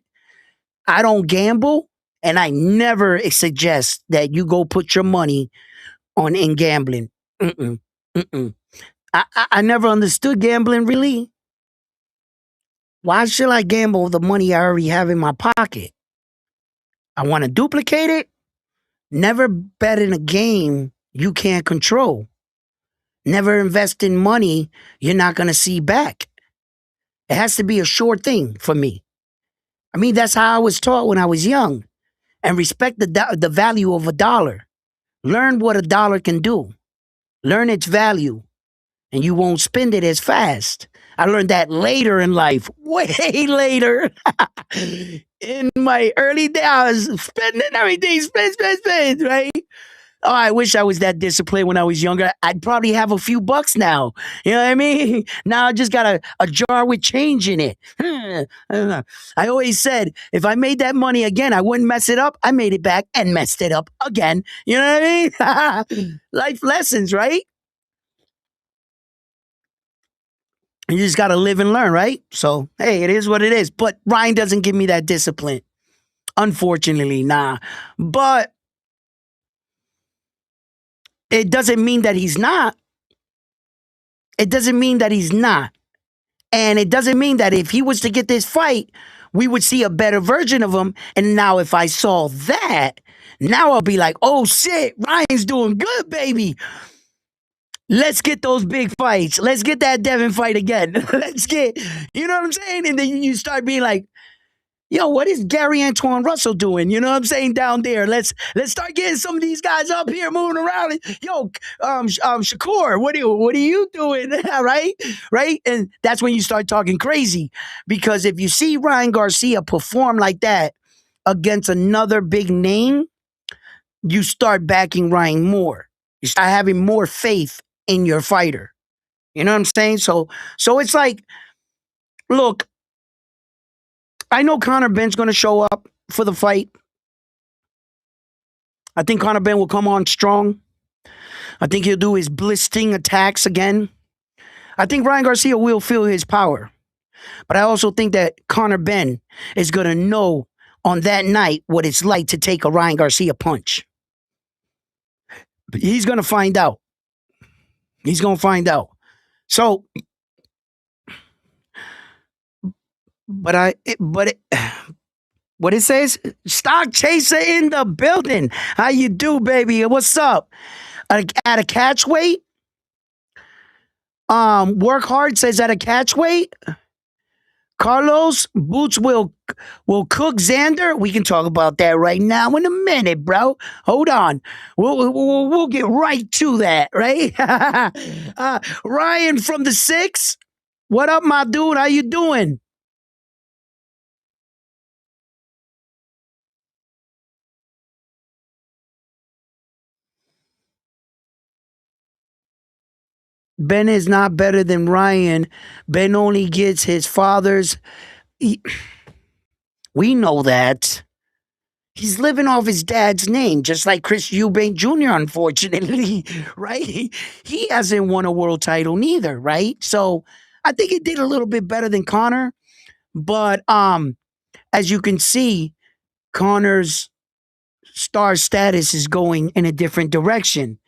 I don't gamble, and I never suggest that you go put your money on in gambling. Mm-mm, mm-mm. I never understood gambling really. Why should I gamble with the money I already have in my pocket? I want to duplicate it. Never bet in a game you can't control. Never invest in money you're not going to see back. It has to be a sure thing for me. I mean, that's how I was taught when I was young. And respect the value of a dollar. Learn what a dollar can do. Learn its value, and you won't spend it as fast. I learned that later in life, way later. In my early days, I was spending everything, spend, right? Oh, I wish I was that disciplined when I was younger. I'd probably have a few bucks now. You know what I mean? Now I just got a jar with change in it. I always said if I made that money again, I wouldn't mess it up. I made it back and messed it up again. You know what I mean? Life lessons, right? You just got to live and learn, right? So, hey, it is what it is. But Ryan doesn't give me that discipline. Unfortunately, nah. But it doesn't mean that he's not. It doesn't mean that he's not. And it doesn't mean that if he was to get this fight, we would see a better version of him. And now, if I saw that, now I'll be like, oh shit, Ryan's doing good, baby. Let's get those big fights. Let's get that Devin fight again. Let's get, you know what I'm saying? And then you start being like, yo, what is Gary Antoine Russell doing? You know what I'm saying? Down there. Let's start getting some of these guys up here moving around. Yo, Shakur, what are you doing? Right? Right? And that's when you start talking crazy. Because if you see Ryan Garcia perform like that against another big name, you start backing Ryan more. You start having more faith in your fighter. You know what I'm saying? So it's like, look, I know Conor Benn's going to show up for the fight. I think Conor Benn will come on strong. I think he'll do his blitzing attacks again. I think Ryan Garcia will feel his power. But I also think that Conor Benn is going to know on that night what it's like to take a Ryan Garcia punch. He's going to find out. He's going to find out. So, but what it says, stock chaser in the building. How you do, baby? What's up? At a catch weight? Work hard says at a catch weight. Carlos Boots will cook Xander. We can talk about that right now in a minute, bro. Hold on, we'll get right to that, right? Ryan from the 6. What up, my dude? How you doing? Ben is not better than Ryan. Ben only gets his father's. We know that. He's living off his dad's name, just like Chris Eubank Jr., unfortunately, right? He hasn't won a world title neither, right? So I think he did a little bit better than Conor. But as you can see, Conor's star status is going in a different direction.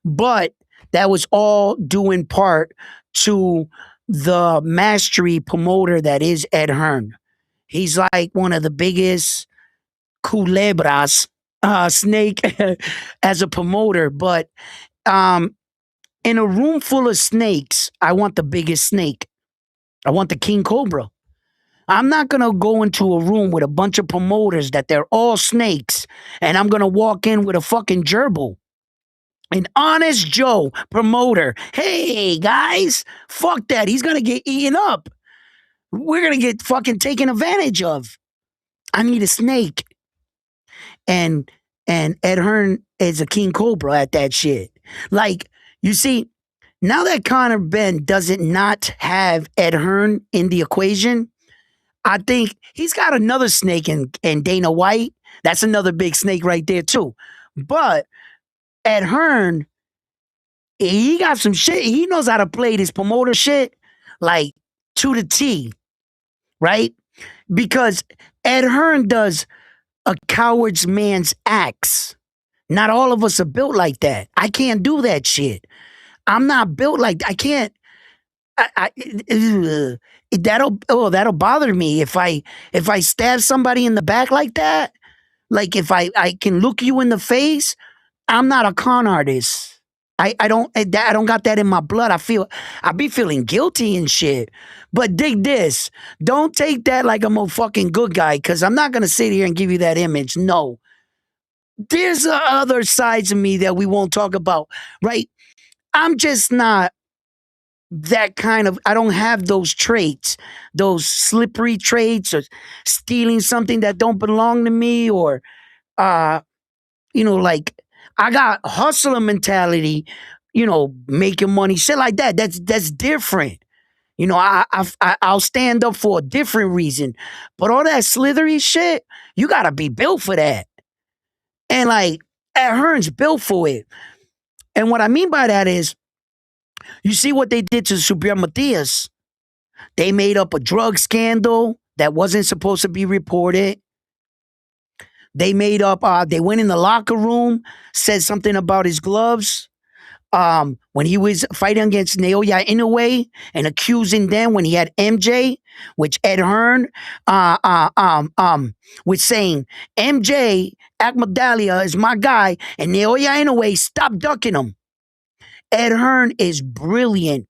But that was all due in part to the mastery promoter that is Ed Hearn. He's like one of the biggest culebras, snake, as a promoter. But um, in a room full of snakes, I want the biggest snake. I want the king cobra. I'm not gonna go into a room with a bunch of promoters that they're all snakes, and I'm gonna walk in with a fucking gerbil. An honest Joe promoter. Hey guys, fuck that. He's gonna get eaten up. We're gonna get fucking taken advantage of. I need a snake. And Ed Hearn is a king cobra at that shit. Like, you see, now that Conor Benn doesn't not have Ed Hearn in the equation, I think he's got another snake in Dana White. That's another big snake right there too. But Ed Hearn, he got some shit. He knows how to play this promoter shit like to the T, right? Because Ed Hearn does a coward's man's acts. Not all of us are built like that. I can't do that shit. I'm not built like I can't. That'll bother me if I stab somebody in the back like that. Like if I can look you in the face. I'm not a con artist. I don't got that in my blood. I be feeling guilty and shit. But dig this. Don't take that like I'm a fucking good guy, because I'm not gonna sit here and give you that image. No. There's other sides of me that we won't talk about, right? I'm just not that kind of, I don't have those traits, those slippery traits, or stealing something that don't belong to me, or uh like I got hustler mentality, making money, shit like that. That's different. I'll stand up for a different reason. But all that slithery shit, you gotta be built for that. And like Ed Hearn's built for it. And what I mean by that is, you see what they did to Super Matias. They made up a drug scandal that wasn't supposed to be reported. They made up, they went in the locker room, said something about his gloves. When he was fighting against Naoya Inoue and accusing them when he had MJ, which Ed Hearn was saying, MJ Akmadalia is my guy, and Naoya Inoue, stop ducking him. Ed Hearn is brilliant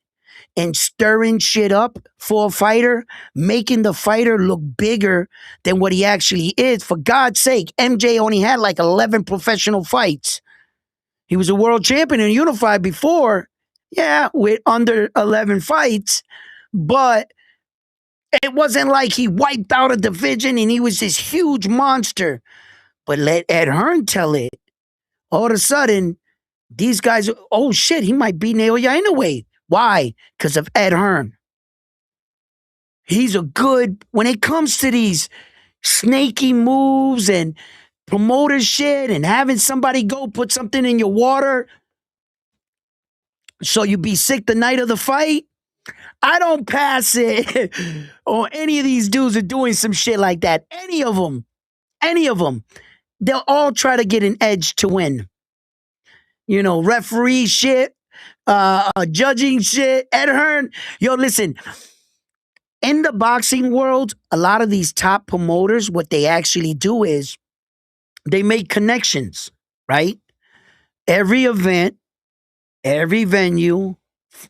in stirring shit up for a fighter, making the fighter look bigger than what he actually is. For God's sake, MJ only had like 11 professional fights. He was a world champion in Unified before, yeah, with under 11 fights, but it wasn't like he wiped out a division and he was this huge monster. But let Ed Hearn tell it. All of a sudden, these guys, oh shit, he might beat Naoya Inoue. Why? Because of Ed Hearn. He's a good, when it comes to these snaky moves and promoter shit and having somebody go put something in your water so you be sick the night of the fight, I don't pass it on any of these dudes are doing some shit like that. Any of them. They'll all try to get an edge to win. Referee shit, judging shit. Ed Hearn, yo, listen. In the boxing world, a lot of these top promoters, what they actually do is they make connections, right? Every event, every venue,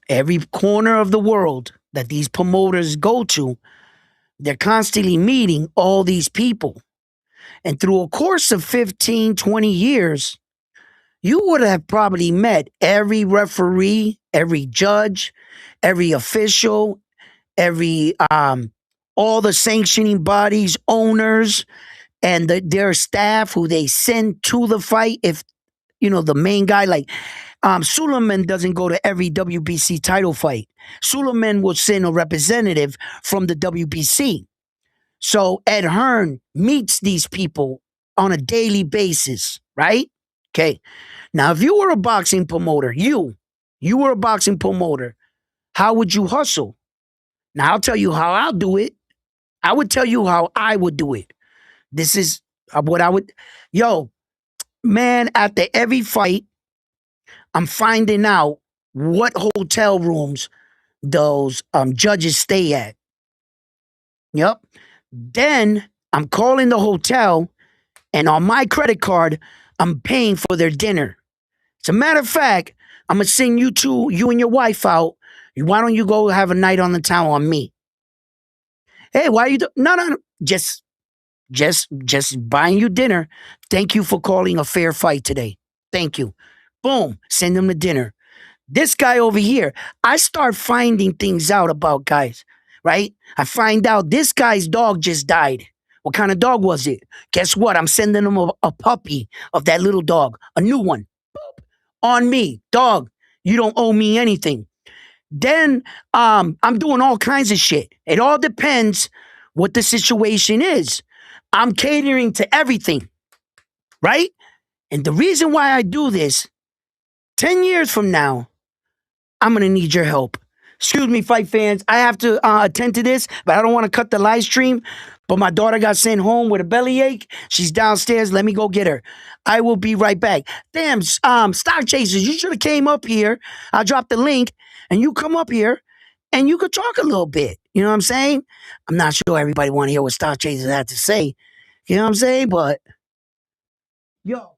every corner of the world that these promoters go to, they're constantly meeting all these people. And through a course of 15, 20 years, you would have probably met every referee, every judge, every official, every all the sanctioning bodies, owners, and their staff who they send to the fight. If the main guy, like Suleiman doesn't go to every WBC title fight. Suleiman will send a representative from the WBC. So Ed Hearn meets these people on a daily basis, right? Okay. Now, if you were a boxing promoter, you were a boxing promoter, how would you hustle? Now, I'll tell you how I'll do it. I would tell you how I would do it. This is what I would, yo, man, after every fight, I'm finding out what hotel rooms those judges stay at. Yep. Then I'm calling the hotel, and on my credit card, I'm paying for their dinner. As a matter of fact, I'm gonna send you and your wife out. Why don't you go have a night on the town on me? Hey, why are you? No, no, no. Just buying you dinner. Thank you for calling a fair fight today. Thank you. Boom. Send them to dinner. This guy over here, I start finding things out about guys, right? I find out this guy's dog just died. What kind of dog was it? Guess what? I'm sending him a puppy of that little dog, a new one. On me, dog. You don't owe me anything. Then I'm doing all kinds of shit. It all depends what the situation is. I'm catering to everything, right? And the reason why I do this, 10 years from now, I'm going to need your help. Excuse me, fight fans. I have to attend to this, but I don't want to cut the live stream. But my daughter got sent home with a bellyache. She's downstairs. Let me go get her. I will be right back. Damn, Stock Chasers, you should have came up here. I'll drop the link, and you come up here, and you could talk a little bit. You know what I'm saying? I'm not sure everybody want to hear what Stock Chasers had to say. You know what I'm saying? But, yo.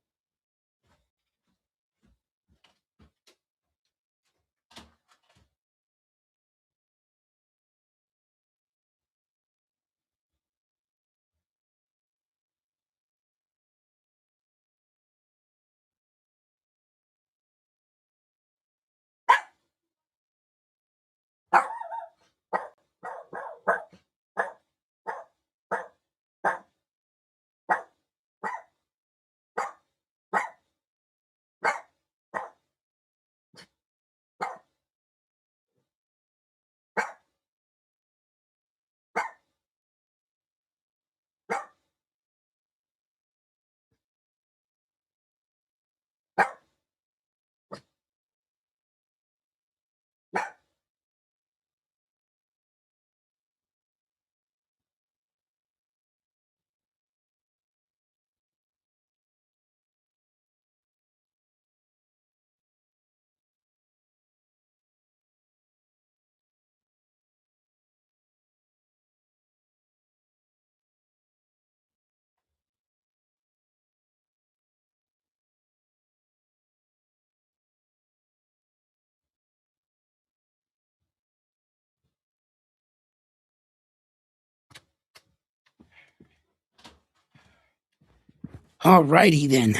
All righty then.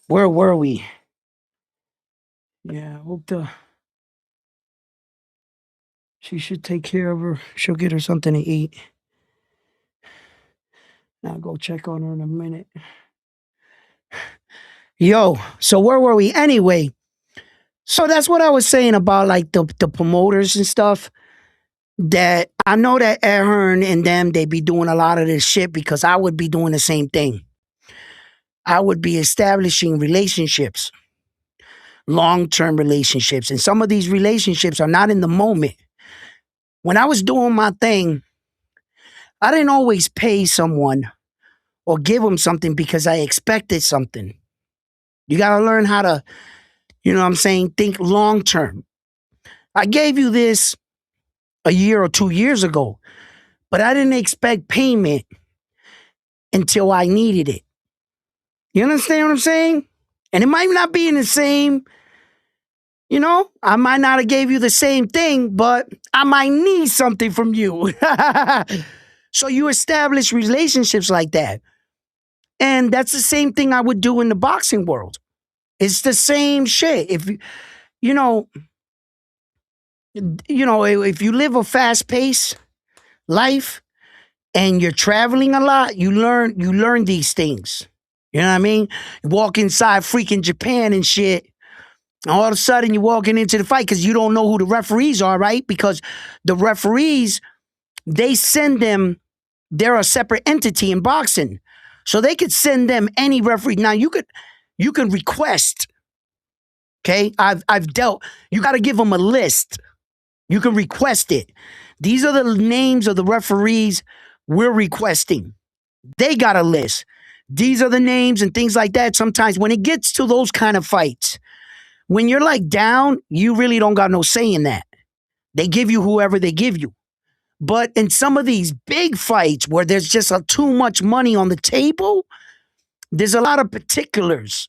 Where were we? Yeah, I hope she should take care of her. She'll get her something to eat. I'll go check on her in a minute. Yo, so where were we anyway? So that's what I was saying about like the promoters and stuff. That I know that Ahern and them, they be doing a lot of this shit because I would be doing the same thing. I would be establishing relationships, long term relationships. And some of these relationships are not in the moment. When I was doing my thing, I didn't always pay someone or give them something because I expected something. You got to learn how to, you know what I'm saying, think long term. I gave you this a year or 2 years ago, but I didn't expect payment until I needed it. You understand what I'm saying? And it might not be in the same, you know, I might not have gave you the same thing, but I might need something from you. So you establish relationships like that. And that's the same thing I would do in the boxing world. It's the same shit. If you know, if you live a fast pace life and you're traveling a lot, you learn these things. You know what I mean? You walk inside freaking Japan and shit. And all of a sudden you're walking into the fight because you don't know who the referees are, right? Because the referees, they send them, they're a separate entity in boxing. So they could send them any referee. Now you can request. Okay, I've dealt. You got to give them a list. You can request it. These are the names of the referees we're requesting. They got a list. These are the names and things like that. Sometimes when it gets to those kind of fights, when you're like down, you really don't got no say in that. They give you whoever they give you. But in some of these big fights where there's just too much money on the table, there's a lot of particulars.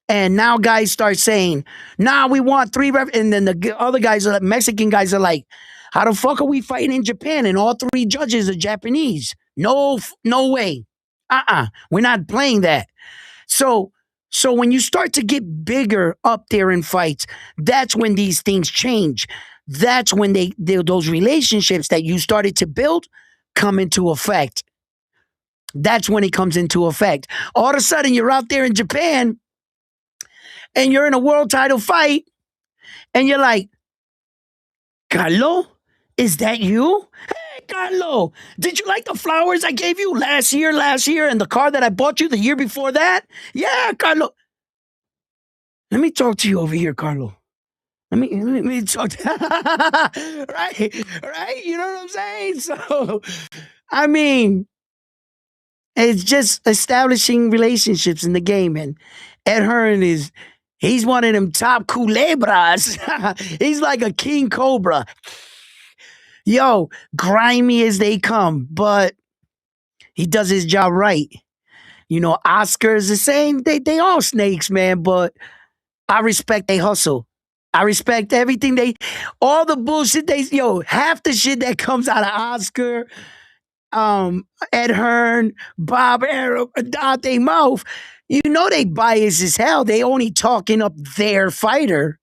And now guys start saying, nah, we want three and then the other guys, Mexican guys are like, how the fuck are we fighting in Japan and all three judges are Japanese? No, no way. We're not playing that. So so when you start to get bigger up there in fights, that's when these things change. That's when those relationships that you started to build come into effect. That's when it comes into effect. All of a sudden, you're out there in Japan and you're in a world title fight, and you're like, Carlo, is that you? Hey, Carlo, did you like the flowers I gave you last year, and the car that I bought you the year before that? Yeah, Carlo. Let me talk to you over here, Carlo. Let me talk to right? You know what I'm saying? So, I mean, it's just establishing relationships in the game. And Ed Hearn he's one of them top culebras. He's like a king cobra. Yo, grimy as they come, but he does his job right. You know, Oscar's the same. They all snakes, man, but I respect they hustle. I respect everything all the bullshit half the shit that comes out of Oscar, Ed Hearn, Bob Arrow, Dante Mouth, you know they biased as hell. They only talking up their fighter.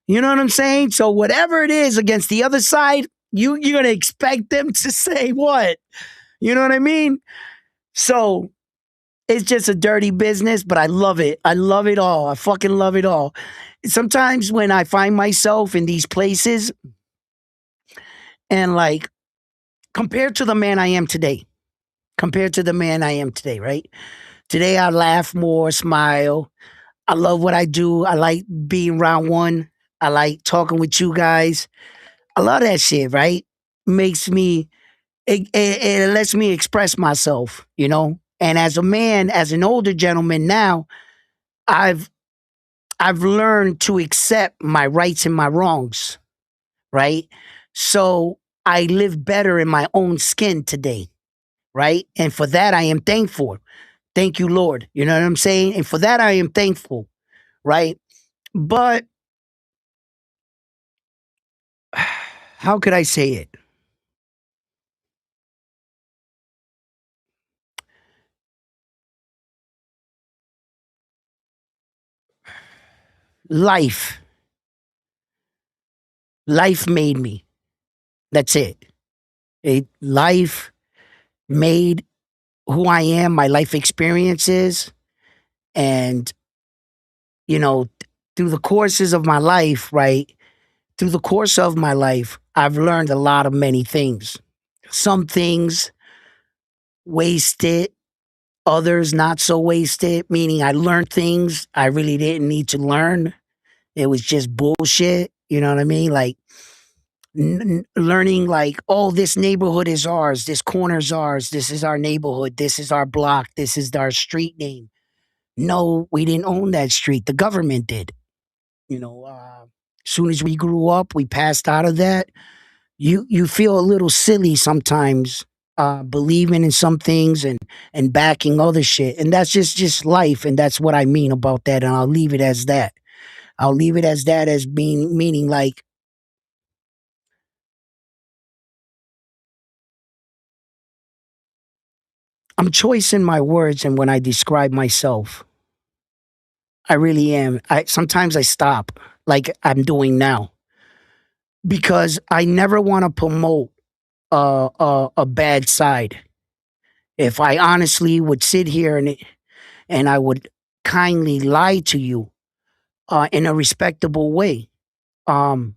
You know what I'm saying? So whatever it is against the other side, you're gonna expect them to say what? You know what I mean? So it's just a dirty business, but I love it. I love it all. I fucking love it all. Sometimes when I find myself in these places and like compared to the man I am today, right? Today I laugh more, smile. I love what I do. I like being round one. I like talking with you guys. I love that shit, right? Makes me, it lets me express myself, you know? And as a man, as an older gentleman now, I've I've learned to accept my rights and my wrongs, right? So I live better in my own skin today, right? And for that I am thankful. Thank you, Lord. You know what I'm saying? And for that I am thankful, right? But how could I say it? Life. Life made me. That's it. Life made who I am, my life experiences, and you know, through the courses of my life, right? Through the course of my life, I've learned a lot of many things. Some things wasted, others not so wasted, meaning I learned things I really didn't need to learn. It was just bullshit. You know what I mean? Like learning, like, oh, this neighborhood is ours, this corner's ours, this is our neighborhood, this is our block, this is our street name. No, we didn't own that street. The government did. You know, as soon as we grew up, we passed out of that. You feel a little silly sometimes, believing in some things and backing other shit, and that's just life, and that's what I mean about that. And I'll leave it as that. I'll leave it as that, as being meaning like I'm choicing my words, and when I describe myself, I really am. I sometimes I stop, like I'm doing now, because I never want to promote a bad side. If I honestly would sit here and I would kindly lie to you in a respectable way, um,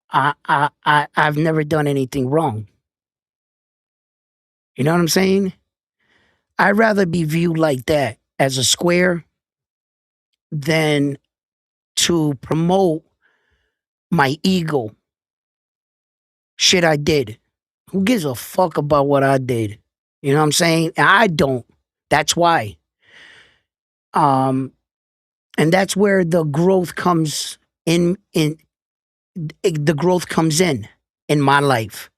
I've never done anything wrong. You know what I'm saying? I'd rather be viewed like that as a square than to promote my ego. Shit I did. Who gives a fuck about what I did? You know what I'm saying? I don't. That's why. Um, and that's where the growth comes in the growth comes in my life.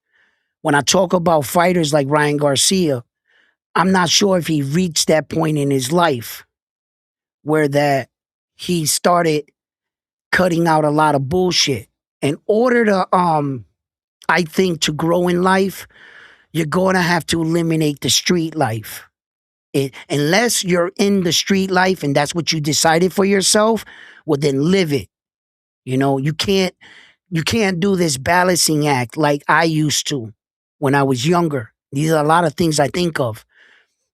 When I talk about fighters like Ryan Garcia, I'm not sure if he reached that point in his life where that he started cutting out a lot of bullshit. In order to I think to grow in life, you're going to have to eliminate the street life. Unless you're in the street life and that's what you decided for yourself, well then live it. You know, you can't do this balancing act like I used to when I was younger. These are a lot of things I think of.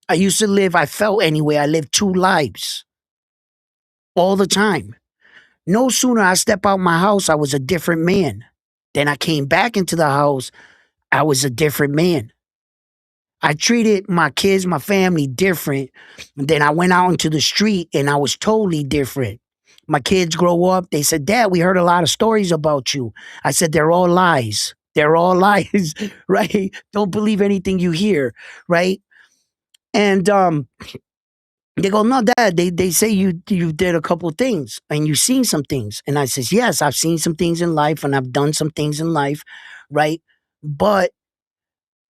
I used to live, I felt anyway, I lived two lives all the time. No sooner I step out my house, I was a different man. Then I came back into the house, I was a different man. I treated my kids, my family different. And then I went out into the street and I was totally different. My kids grow up, they said, Dad, we heard a lot of stories about you. I said, they're all lies. They're all lies, right? Don't believe anything you hear, right? And they go, no, Dad, they say you did a couple things and you've seen some things. And I says, yes, I've seen some things in life and I've done some things in life, right? But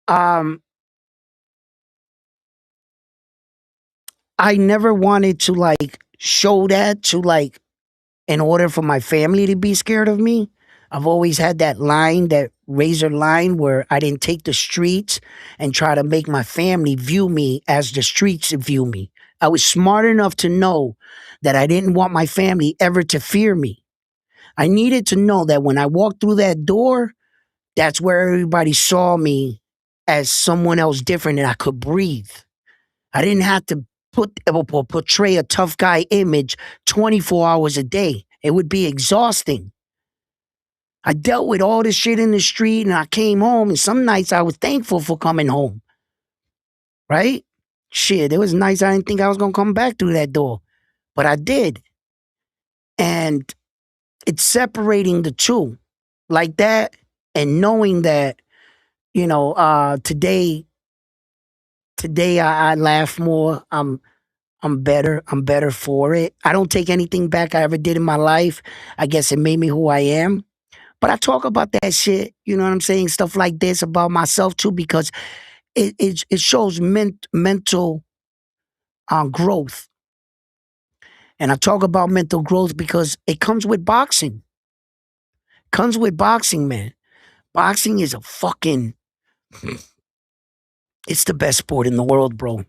um I never wanted to like show that to like in order for my family to be scared of me. I've always had that line, that razor line where I didn't take the streets and try to make my family view me as the streets view me. I was smart enough to know that I didn't want my family ever to fear me. I needed to know that when I walked through that door, that's where everybody saw me as someone else different and I could breathe. I didn't have to portray a tough guy image 24 hours a day. It would be exhausting. I dealt with all this shit in the street and I came home and some nights I was thankful for coming home. Right? Shit, it was nights I didn't think I was going to come back through that door. But I did. And it's separating the two like that and knowing that, today I laugh more. I'm better. I'm better for it. I don't take anything back I ever did in my life. I guess it made me who I am. But I talk about that shit, you know what I'm saying? Stuff like this about myself too, because it shows mental growth. And I talk about mental growth because it comes with boxing. Comes with boxing, man. Boxing is it's the best sport in the world, bro.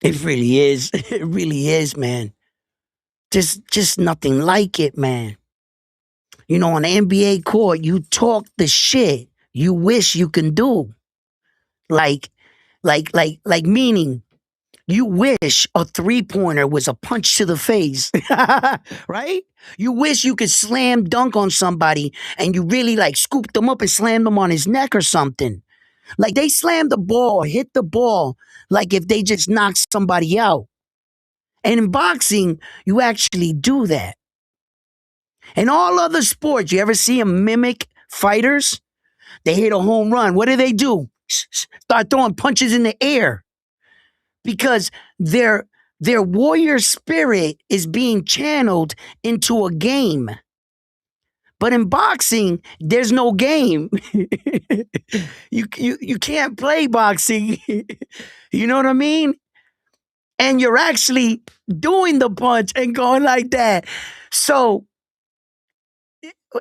It really is. It really is, man. Just nothing like it, man. You know, on the NBA court, you talk the shit you wish you can do. Like, like meaning you wish a 3-pointer was a punch to the face, right? You wish you could slam dunk on somebody and you really like scooped them up and slammed them on his neck or something. Like they slammed the ball, hit the ball, like if they just knocked somebody out. And in boxing, you actually do that. In all other sports, you ever see them mimic fighters? They hit a home run. What do? Start throwing punches in the air because their warrior spirit is being channeled into a game. But in boxing, there's no game. You can't play boxing. You know what I mean? And you're actually doing the punch and going like that. So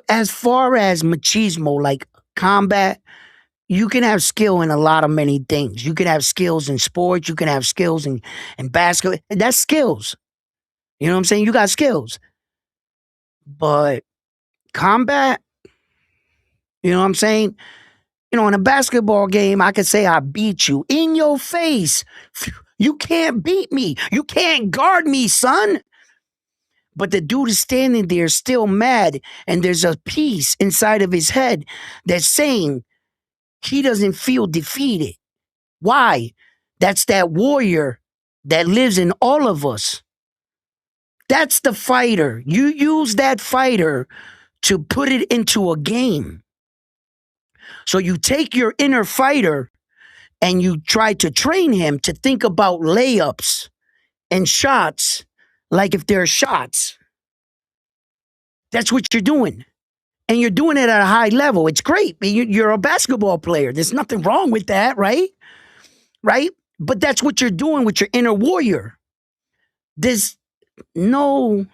as far as machismo, like combat, you can have skill in a lot of many things. You can have skills in sports. You can have skills in basketball. That's skills. You know what I'm saying? You got skills. But combat, you know what I'm saying? You know, in a basketball game, I could say I beat you in your face. You can't beat me. You can't guard me, son. But the dude is standing there still mad, and there's a piece inside of his head that's saying he doesn't feel defeated. Why? That's that warrior that lives in all of us. That's the fighter. You use that fighter to put it into a game. So you take your inner fighter and you try to train him to think about layups and shots like if they're shots. That's what you're doing. And you're doing it at a high level. It's great. You're a basketball player. There's nothing wrong with that, right? Right? But that's what you're doing with your inner warrior. There's no,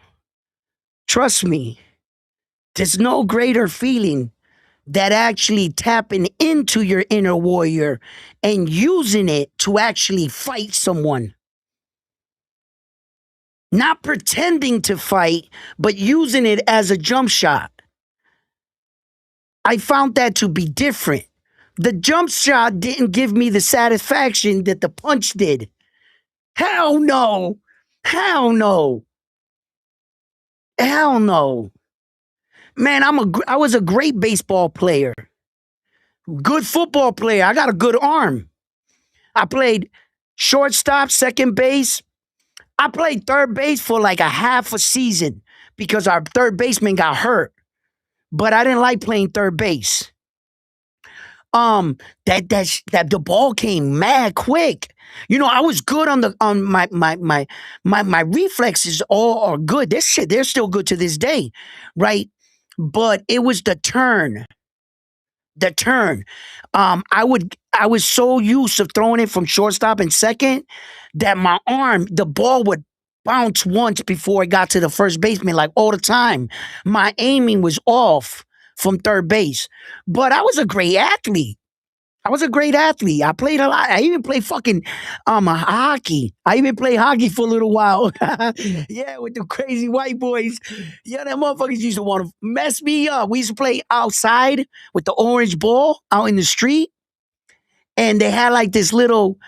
trust me, there's no greater feeling that actually tapping into your inner warrior and using it to actually fight someone. Not pretending to fight, but using it as a jump shot. I found that to be different. The jump shot didn't give me the satisfaction that the punch did. Hell no. Hell no. Hell no. Man, I was a great baseball player. Good football player. I got a good arm. I played shortstop, second base. I played third base for like a half a season because our third baseman got hurt. But I didn't like playing third base. That the ball came mad quick. You know, I was good on my reflexes all are good. They're still good to this day, right? But it was the turn. The turn. I was so used to throwing it from shortstop and second that my arm, the ball would bounce once before it got to the first baseman, like all the time. My aiming was off from third base. But I was a great athlete. I played a lot. I even played fucking hockey. I even played hockey for a little while. Yeah, with the crazy white boys. Yeah, them motherfuckers used to want to mess me up. We used to play outside with the orange ball out in the street. And they had like this little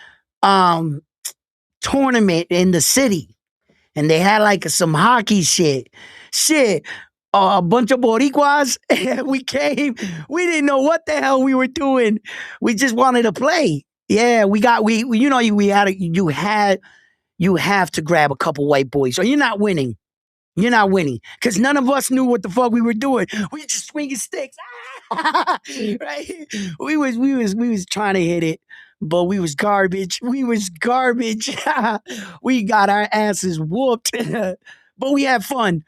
tournament in the city. And they had like some hockey shit. A bunch of Boricuas. We came. We didn't know what the hell we were doing. We just wanted to play. Yeah, you know, you have to grab a couple white boys or you're not winning. You're not winning because none of us knew what the fuck we were doing. We were just swinging sticks, right? We was trying to hit it, but we was garbage. We was garbage. We got our asses whooped, but we had fun.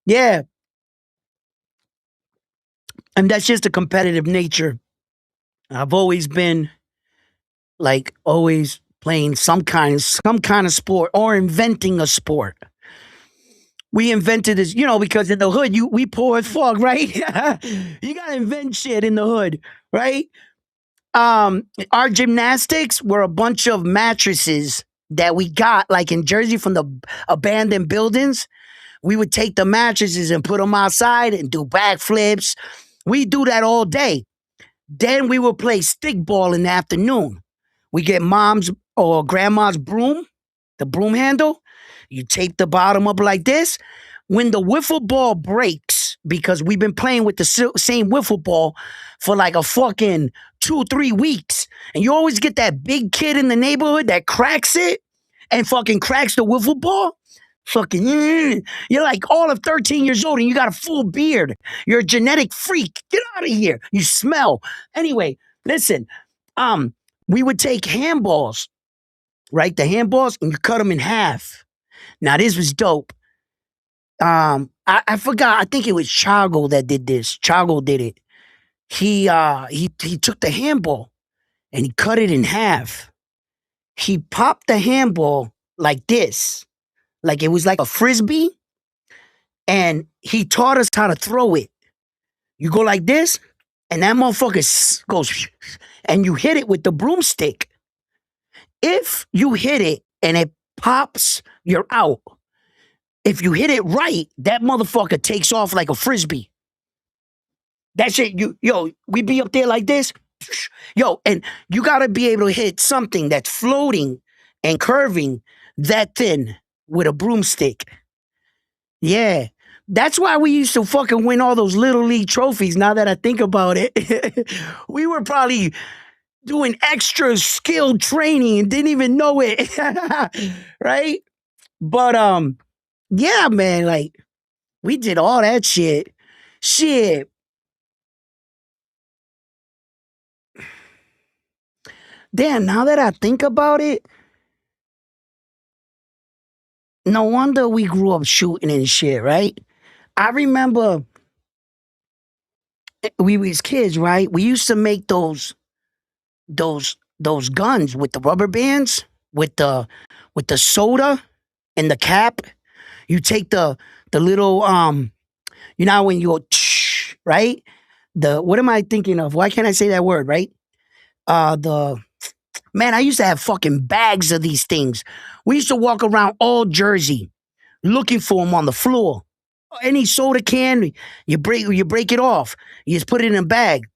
Yeah, and that's just a competitive nature. I've always been like always playing some kind of sport or inventing a sport. We invented this, you know, because in the hood, we poor as fuck, right? You gotta invent shit in the hood, right? Our gymnastics were a bunch of mattresses that we got like in Jersey from the abandoned buildings. We would take the mattresses and put them outside and do backflips. We do that all day. Then we would play stickball in the afternoon. We get mom's or grandma's broom, the broom handle. You tape the bottom up like this. When the wiffle ball breaks, because we've been playing with the same wiffle ball for like a fucking 2-3 weeks, and you always get that big kid in the neighborhood that cracks it and fucking cracks the wiffle ball. Fucking, you're like all of 13 years old and you got a full beard. You're a genetic freak. Get out of here. You smell. Anyway, listen, we would take handballs, right? The handballs, and you cut them in half. Now, this was dope. I forgot. I think it was Chago that did this. Chago did it. He took the handball and he cut it in half. He popped the handball like this, like it was like a frisbee, and he taught us how to throw it. You go like this, and that motherfucker goes, and you hit it with the broomstick. If you hit it and it pops, you're out. If you hit it right, that motherfucker takes off like a frisbee. That shit, we be up there like this. Yo, and you gotta be able to hit something that's floating and curving that thin with a broomstick. Yeah. That's why we used to fucking win all those little league trophies now that I think about it. We were probably doing extra skill training and didn't even know it. Right? But yeah, man, like we did all that shit. Shit. Damn, now that I think about it, no wonder we grew up shooting and shit, right? I remember we was kids, right? We used to make those guns with the rubber bands, with the soda and the cap. You take the little you know when you go right? The what am I thinking of? Why can't I say that word, right? The man, I used to have fucking bags of these things. We used to walk around all Jersey looking for them on the floor. Any soda can, you break it off. You just put it in a bag,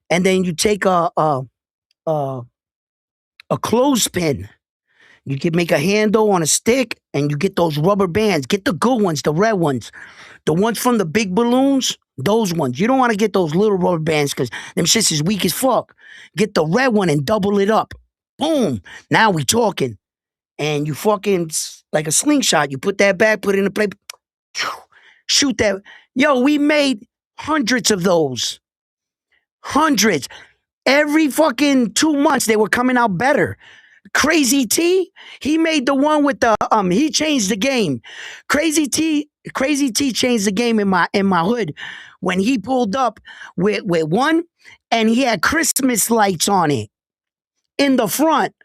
and then you take a, a clothespin. You can make a handle on a stick, and you get those rubber bands. Get the good ones, the red ones, the ones from the big balloons. Those ones. You don't want to get those little rubber bands because them shits is weak as fuck. Get the red one and double it up. Boom. Now we talking. And you fucking like a slingshot. You put that back, put it in the plate. Shoot that. Yo, we made hundreds of those. Hundreds. Every fucking 2 months they were coming out better. Crazy T, he made the one with the he changed the game. Crazy T changed the game in my hood when he pulled up with one and he had Christmas lights on it in the front.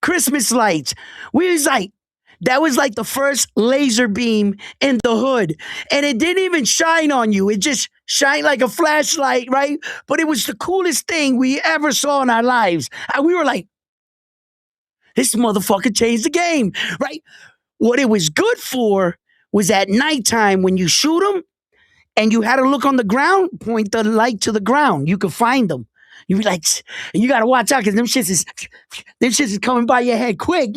Christmas lights. We was like, that was like the first laser beam in the hood. And it didn't even shine on you. It just shined like a flashlight, right? But it was the coolest thing we ever saw in our lives. And we were like, this motherfucker changed the game, right? What it was good for was at nighttime when you shoot them and you had to look on the ground, point the light to the ground. You could find them. You be like, and you gotta watch out because them shits is coming by your head quick.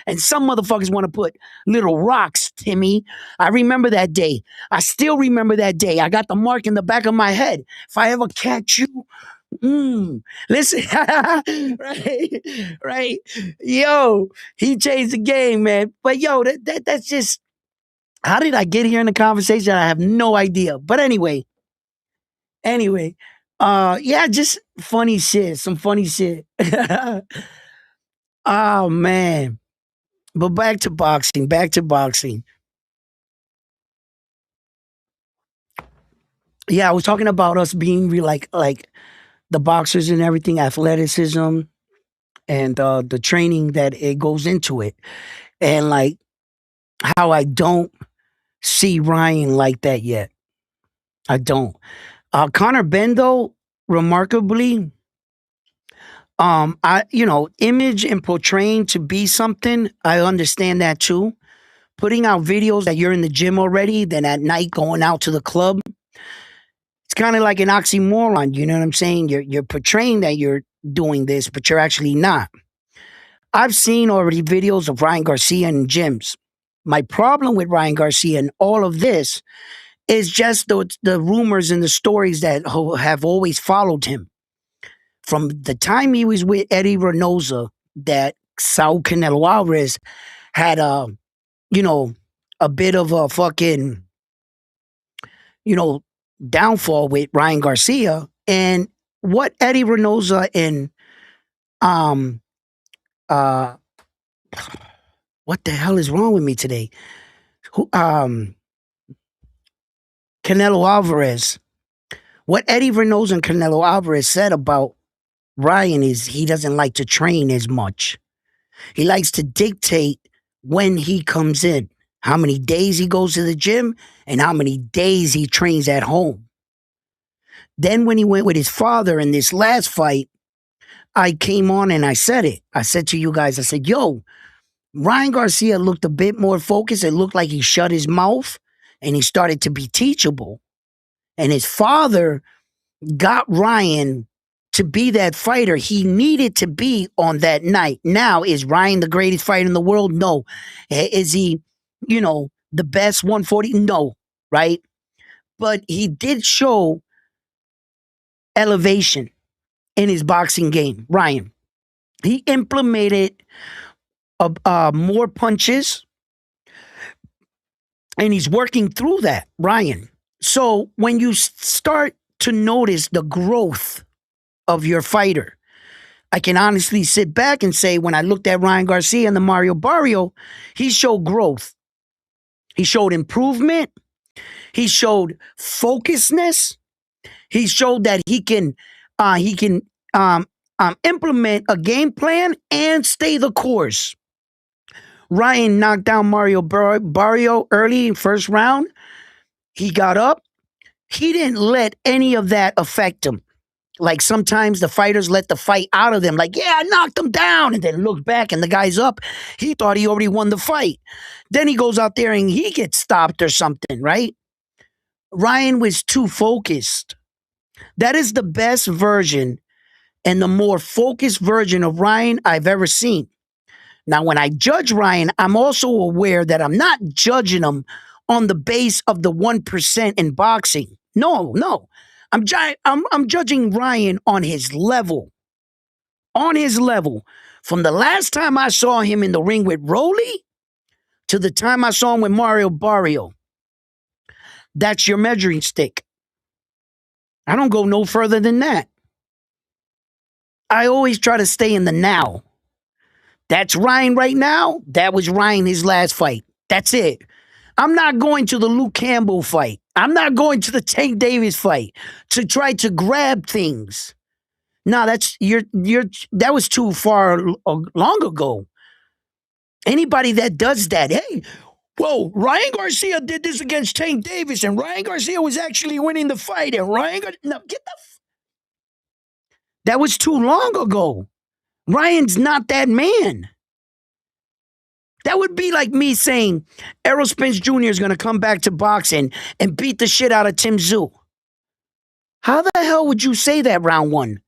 And some motherfuckers want to put little rocks, Timmy. I remember that day. I still remember that day. I got the mark in the back of my head. If I ever catch you, listen, right, right. Yo, he changed the game, man. But yo, that's just how did I get here in the conversation? I have no idea. But anyway, yeah, just funny shit, some funny shit. Oh man. But back to boxing. Yeah, I was talking about us being like the boxers and everything, athleticism and the training that it goes into it. And like how I don't see Ryan like that yet. I don't. Conor Benn though, remarkably, I image and portraying to be something. I understand that too. Putting out videos that you're in the gym already, then at night going out to the club. It's kind of like an oxymoron. You know what I'm saying? You're portraying that you're doing this, but you're actually not. I've seen already videos of Ryan Garcia in gyms. My problem with Ryan Garcia and all of this is just the rumors and the stories that have always followed him. From the time he was with Eddie Reynosa, that Saul Canelo Alvarez had you know, a bit of a fucking, you know, downfall with Ryan Garcia. And what Eddie Reynosa and um uh what the hell is wrong with me today? Who Canelo Alvarez. What Eddie Reynosa and Canelo Alvarez said about Ryan is he doesn't like to train as much. He likes to dictate when he comes in, how many days he goes to the gym, and how many days he trains at home. Then, when he went with his father in this last fight, I came on and I said it. I said to you guys, I said, yo, Ryan Garcia looked a bit more focused. It looked like he shut his mouth and he started to be teachable. And his father got Ryan to be that fighter he needed to be on that night. Now, is Ryan the greatest fighter in the world? No. Is he, the best 140? No, right? But he did show elevation. in his boxing game, Ryan. He implemented more punches, and he's working through that, Ryan. So when you start to notice the growth of your fighter, I can honestly sit back and say when I looked at Ryan Garcia and the Mario Barrio, he showed growth. He showed improvement. He showed focusedness. He showed that he can implement a game plan and stay the course. Ryan knocked down Mario Barrio early in first round. He got up. He didn't let any of that affect him. Like sometimes the fighters let the fight out of them. Like, yeah, I knocked him down. And then look back and the guy's up. He thought he already won the fight. Then he goes out there and he gets stopped or something, right? Ryan was too focused. That is the best version and the more focused version of Ryan I've ever seen. Now, when I judge Ryan, I'm also aware that I'm not judging him on the base of the 1% in boxing. No. I'm judging Ryan on his level. On his level. From the last time I saw him in the ring with Rolly to the time I saw him with Mario Barrio. That's your measuring stick. I don't go no further than that. I always try to stay in the now. That's Ryan right now. That was Ryan his last fight. That's it. I'm not going to the Luke Campbell fight. I'm not going to the Tank Davis fight to try to grab things. No, that was too far long ago. Anybody that does that, hey, whoa, Ryan Garcia did this against Tank Davis, and Ryan Garcia was actually winning the fight, and no, get the that was too long ago. Ryan's not that man. That would be like me saying Errol Spence Jr. is going to come back to boxing and beat the shit out of Tim Tszyu. How the hell would you say that round one?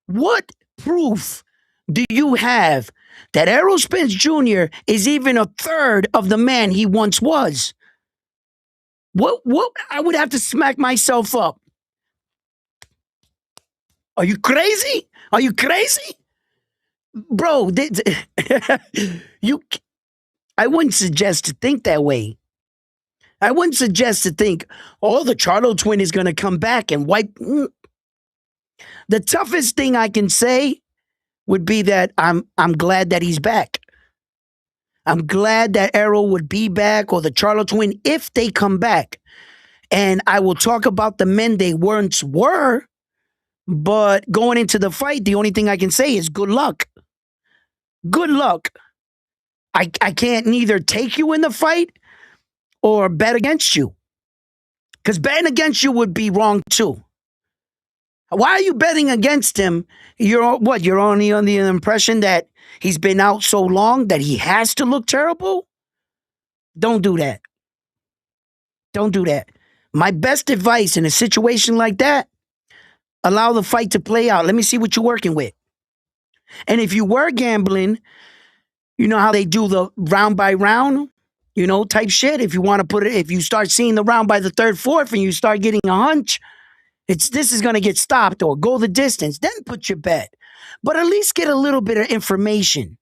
What proof do you have that Errol Spence Jr. is even a third of the man he once was? What? I would have to smack myself up. Are you crazy? Are you crazy? Bro, I wouldn't suggest to think that way. I wouldn't suggest to think, oh, the Charlo twin is going to come back and wipe. The toughest thing I can say would be that I'm glad that he's back. I'm glad that Errol would be back or the Charlo twin if they come back. And I will talk about the men they once were, but going into the fight, the only thing I can say is good luck. Good luck. I can't neither take you in the fight or bet against you. Because betting against you would be wrong too. Why are you betting against him? You're only under the impression that he's been out so long that he has to look terrible? Don't do that. Don't do that. My best advice in a situation like that, allow the fight to play out. Let me see what you're working with. And if you were gambling, you know how they do the round by round, type shit. If you want to put it, if you start seeing the round by the third, fourth, and you start getting a hunch, this is going to get stopped or go the distance, then put your bet. But at least get a little bit of information.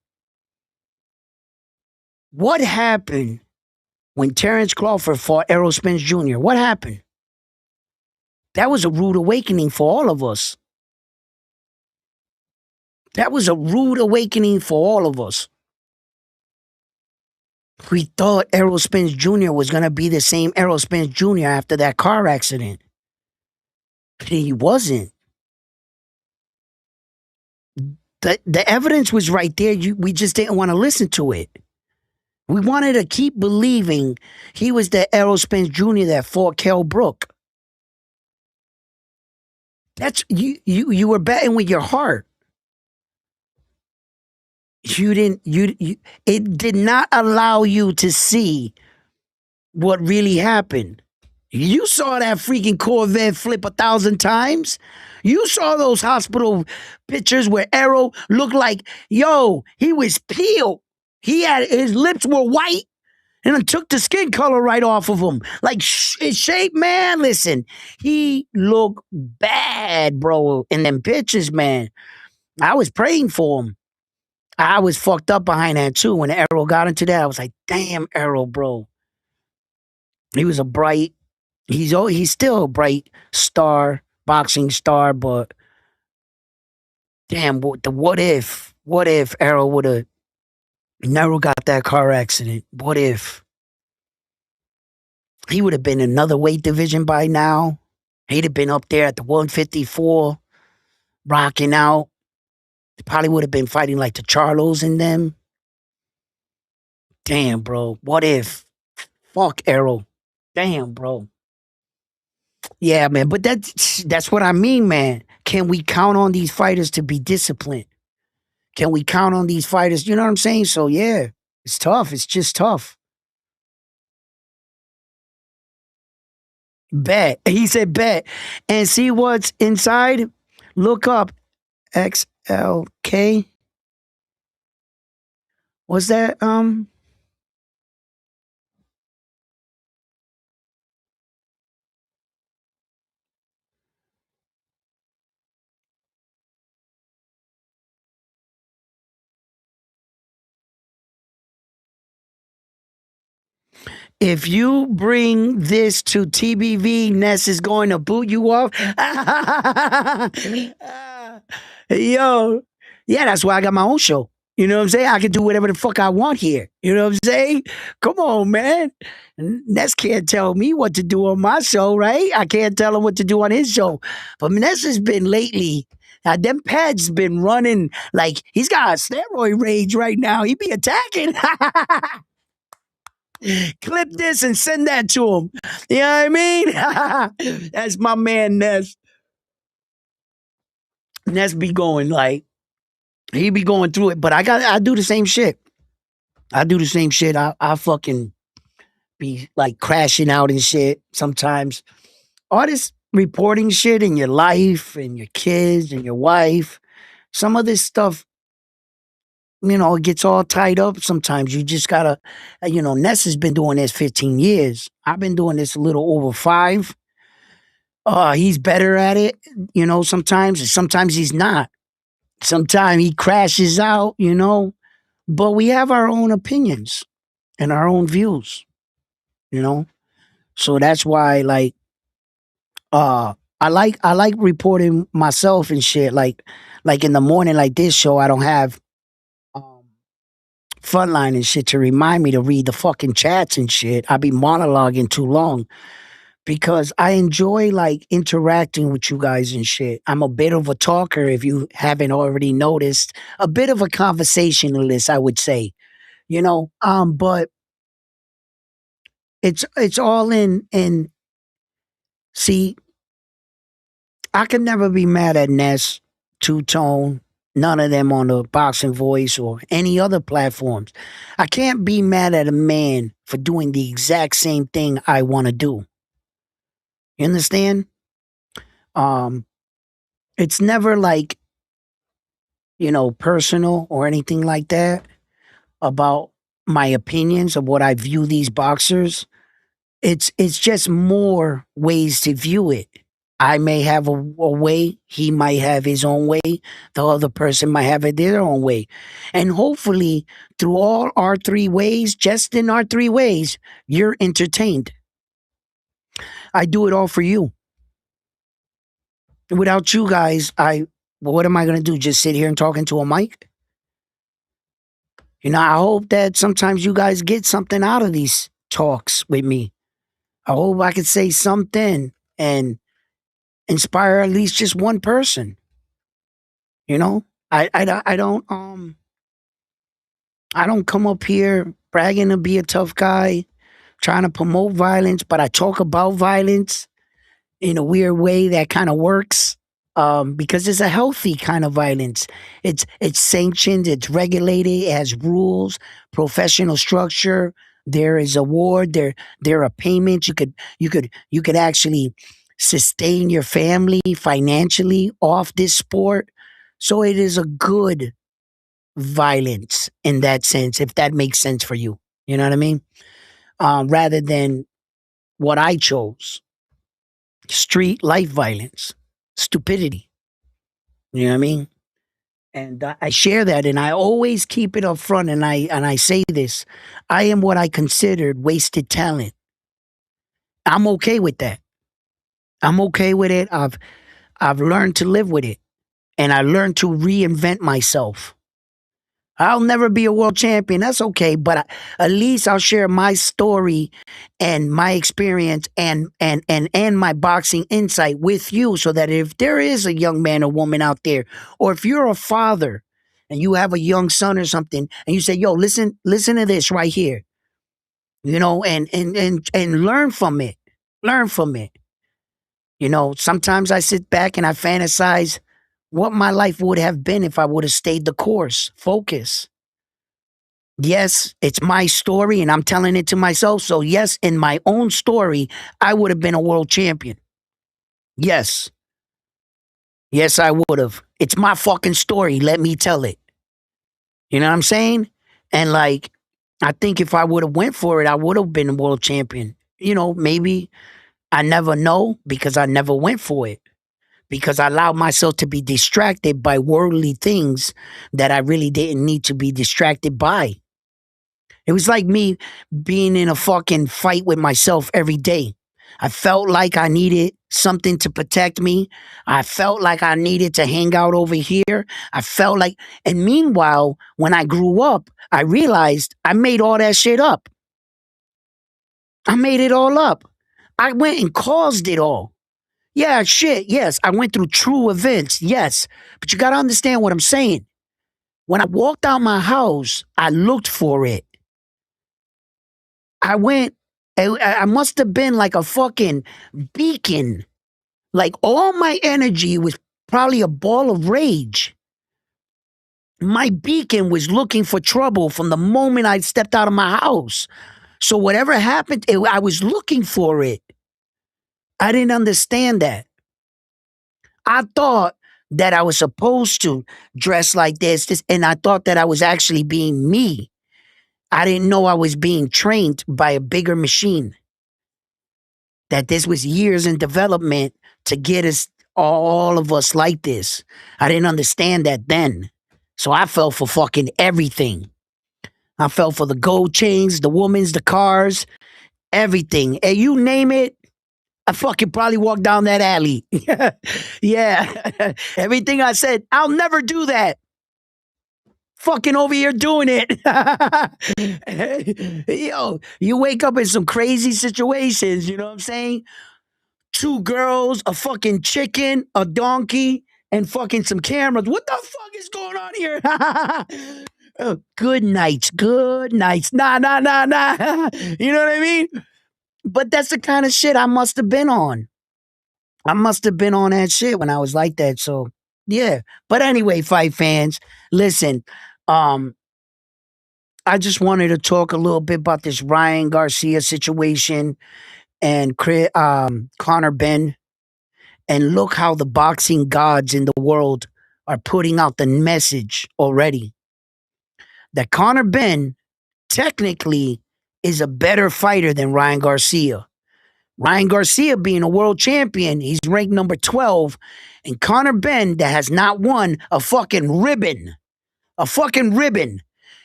What happened when Terrence Crawford fought Errol Spence Jr.? What happened? That was a rude awakening for all of us. That was a rude awakening for all of us. We thought Errol Spence Jr. was going to be the same Errol Spence Jr. after that car accident. But he wasn't. The evidence was right there. We just didn't want to listen to it. We wanted to keep believing he was the Errol Spence Jr. that fought Kell Brook. That's you were betting with your heart. It did not allow you to see what really happened. You saw that freaking Corvette flip 1,000 times. You saw those hospital pictures where Errol looked like, he was peeled. His lips were white and I took the skin color right off of him. Like his shape, man. Listen, he looked bad, bro, in them pictures, man. I was praying for him. I was fucked up behind that too. When Errol got into that, I was like, damn, Errol, bro. He was a bright. He's still a bright star, boxing star, but damn, what if Errol would have never got that car accident? What if he would have been in another weight division by now? He'd have been up there at the 154, rocking out. He probably would have been fighting like the Charlos and them. Damn, bro. What if? Fuck Errol. Damn, bro. Yeah, man. But that's what I mean, man. Can we count on these fighters to be disciplined? Can we count on these fighters? You know what I'm saying? So yeah, it's tough. It's just tough. Bet. He said bet. And see what's inside? Look up XLK. Was that if you bring this to TBV, Ness is going to boot you off. Yo, yeah, that's why I got my own show. You know what I'm saying? I can do whatever the fuck I want here. You know what I'm saying? Come on, man. Ness can't tell me what to do on my show, right? I can't tell him what to do on his show. But Ness has been lately. Them pads been running like he's got a steroid rage right now. He be attacking. Clip this and send that to him. You know what I mean? That's my man Ness. Ness be going like he be going through it, but I do the same shit. I do the same shit. I fucking be like crashing out and shit sometimes. All this reporting shit in your life and your kids and your wife. Some of this stuff, it gets all tied up sometimes. You just gotta, Ness has been doing this 15 years. I've been doing this a little over 5. He's better at it, sometimes, and sometimes he's not. Sometimes he crashes out, but we have our own opinions and our own views, you know? So that's why, like, I like reporting myself and shit. Like in the morning, like this show, I don't have um frontline and shit to remind me to read the fucking chats and shit. I be monologuing too long because I enjoy like interacting with you guys and shit. I'm a bit of a talker, if you haven't already noticed, a bit of a conversationalist, I would say. But it's all in. See, I can never be mad at Ness, Two Tone, none of them on the Boxing Voice or any other platforms. I can't be mad at a man for doing the exact same thing I want to do. You understand? Um, it's never like, personal or anything like that about my opinions of what I view these boxers. It's just more ways to view it. I may have a way, he might have his own way, the other person might have it their own way. And hopefully, through all our 3 ways, just in our 3 ways, you're entertained. I do it all for you. Without you guys, what am I gonna do? Just sit here and talk into a mic? I hope that sometimes you guys get something out of these talks with me. I hope I could say something and inspire at least just one person. You know, I don't come up here bragging to be a tough guy, trying to promote violence, but I talk about violence in a weird way that kind of works. Because it's a healthy kind of violence. It's sanctioned, it's regulated, it has rules, professional structure. There is award, there are payments. You could actually sustain your family financially off this sport. So it is a good violence in that sense, if that makes sense for you. You know what I mean? rather than what I chose. Street life violence, stupidity. You know what I mean? And I share that, and I always keep it up front. And I say this: I am what I considered wasted talent. I'm okay with that. I'm okay with it. I've learned to live with it, and I learned to reinvent myself. I'll never be a world champion. That's okay, but at least I'll share my story and my experience and my boxing insight with you, so that if there is a young man or woman out there, or if you're a father and you have a young son or something, and you say, "Yo, listen to this right here," and learn from it. Learn from it. Sometimes I sit back and I fantasize what my life would have been if I would have stayed the course, focus. Yes, it's my story and I'm telling it to myself. So, yes, in my own story, I would have been a world champion. Yes. Yes, I would have. It's my fucking story. Let me tell it. You know what I'm saying? And like, I think if I would have went for it, I would have been a world champion. Maybe I never know because I never went for it. Because I allowed myself to be distracted by worldly things that I really didn't need to be distracted by. It was like me being in a fucking fight with myself every day. I felt like I needed something to protect me. I felt like I needed to hang out over here. And meanwhile, when I grew up, I realized I made all that shit up. I made it all up. I went and caused it all. Yeah, shit, yes. I went through true events, yes. But you got to understand what I'm saying. When I walked out my house, I looked for it. I went, I must have been like a fucking beacon. Like all my energy was probably a ball of rage. My beacon was looking for trouble from the moment I stepped out of my house. So whatever happened, I was looking for it. I didn't understand that. I thought that I was supposed to dress like this, and I thought that I was actually being me. I didn't know I was being trained by a bigger machine. That this was years in development to get us, all of us, like this. I didn't understand that then. So I fell for fucking everything. I fell for the gold chains, the women's, the cars, everything. And you name it, I fucking probably walked down that alley. Yeah. Everything I said, I'll never do that. Fucking over here doing it. Yo, you wake up in some crazy situations, you know what I'm saying? Two girls, a fucking chicken, a donkey, and fucking some cameras. What the fuck is going on here? Good nights, good nights. Nah, nah, nah, nah. You know what I mean? But that's the kind of shit I must have been on. I must have been on that shit when I was like that. So yeah. But anyway, fight fans, listen. Um, I just wanted to talk a little bit about this Ryan Garcia situation and Conor Benn, and look how the boxing gods in the world are putting out the message already that Conor Benn technically is a better fighter than Ryan Garcia. Ryan Garcia being a world champion, he's ranked number 12, and Conor Benn that has not won a fucking ribbon,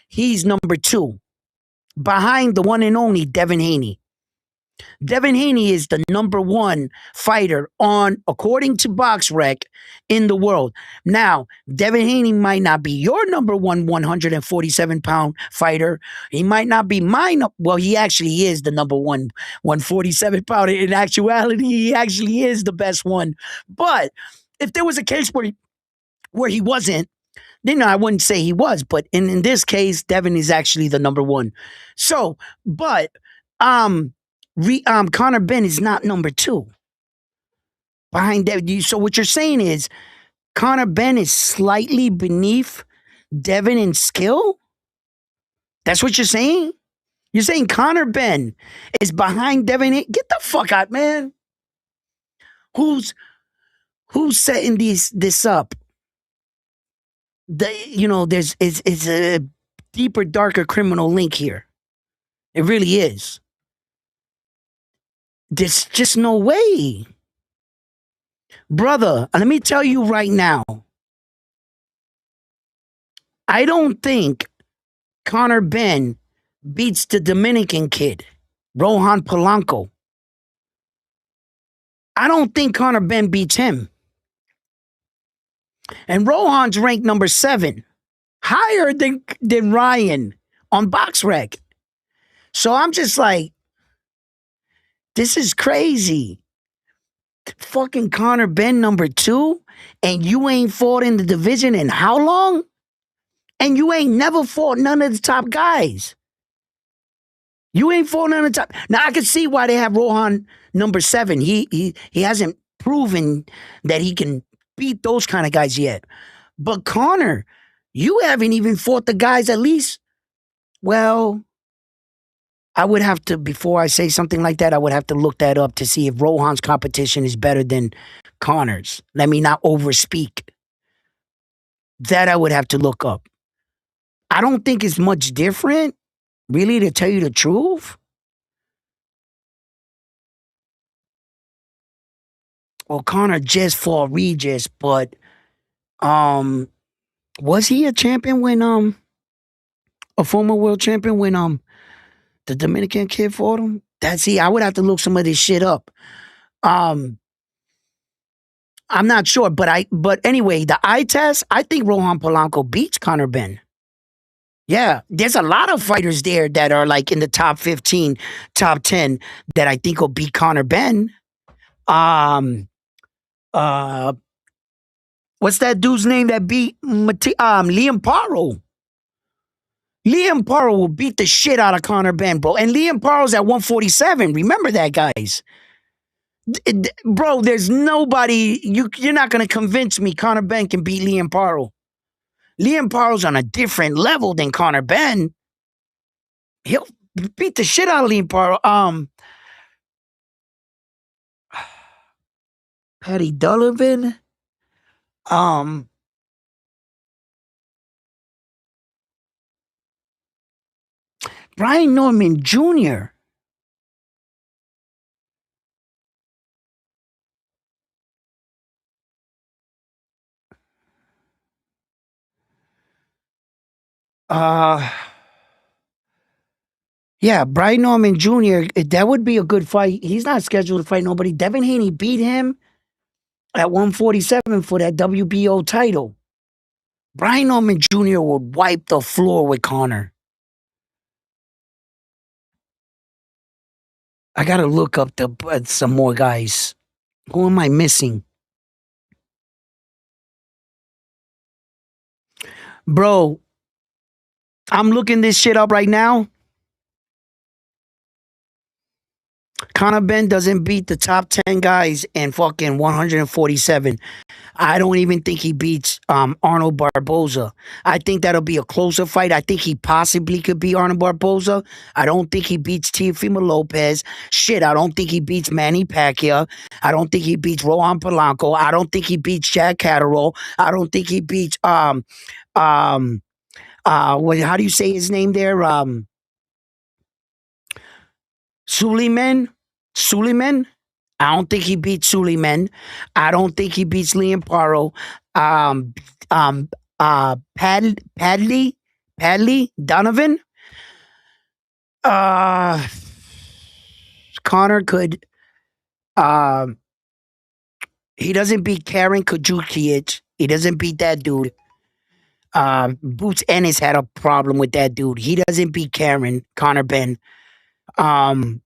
he's number 2, behind the one and only Devin Haney. Devin Haney is the number 1 fighter according to BoxRec, in the world. Now, Devin Haney might not be your number 147-pound fighter. He might not be mine. Well, he actually is the number 147-pounder. In actuality, he actually is the best one. But if there was a case where he wasn't, then I wouldn't say he was. But in this case, Devin is actually the number 1. So, but Conor Benn is not number 2 behind Devin. So what you're saying is Conor Benn is slightly beneath Devin in skill? That's what you're saying? You're saying Conor Benn is behind Devin? Get the fuck out, man. Who's setting this up? There's it's a deeper, darker criminal link here. It really is. There's just no way. Brother, let me tell you right now, I don't think Conor Benn beats the Dominican kid, Rohan Polanco. I don't think Conor Benn beats him. And Rohan's ranked number 7, higher than Ryan on BoxRec. So I'm just like, this is crazy. Fucking Conor Benn number 2, and you ain't fought in the division in how long? And you ain't never fought none of the top guys. You ain't fought none of the top. Now I can see why they have Rohan number 7. He hasn't proven that he can beat those kind of guys yet. But Conor, you haven't even fought the guys at least. Well, I would have to, before I say something like that, I would have to look that up to see if Rohan's competition is better than Conor's. Let me not overspeak. That I would have to look up. I don't think it's much different, really, to tell you the truth. Well, Conor just fought Regis, but was he a champion when a former world champion when the Dominican kid fought him? I would have to look some of this shit up. Um I'm not sure, but anyway, the eye test, I think Rohan Polanco beats Conor Benn. Yeah, there's a lot of fighters there that are like in the top 15, top 10 that I think will beat Conor Benn. Um uh what's that dude's name that beat Liam Paro? Liam Paro will beat the shit out of Conor Benn, bro. And Liam Paro's at 147. Remember that, guys. Bro, there's nobody, you're not going to convince me Conor Benn can beat Liam Paro. Liam Paro's on a different level than Conor Benn. He'll beat the shit out of Liam Paro. Paddy Dullivan. Um, Brian Norman Jr. Uh, yeah, Brian Norman Jr., that would be a good fight. He's not scheduled to fight nobody. Devin Haney beat him at 147 for that WBO title. Brian Norman Jr. would wipe the floor with Conor. I gotta look up some more guys. Who am I missing? Bro, I'm looking this shit up right now. Conor Benn doesn't beat the top 10 guys in fucking 147. I don't even think he beats Arnold Barboza. I think that'll be a closer fight. I think he possibly could beat Arnold Barboza. I don't think he beats Teofimo Lopez. Shit, I don't think he beats Manny Pacquiao. I don't think he beats Rohan Polanco. I don't think he beats Jack Catterall. I don't think he beats how do you say his name there? Suleiman. Suleiman. I don't think he beats Suleiman. I don't think he beats Liam Paro. Um, Padley Donovan. Uh, Connor could. He doesn't beat Karen Kajukic. He doesn't beat that dude. Boots Ennis had a problem with that dude. He doesn't beat Conor Benn. Um,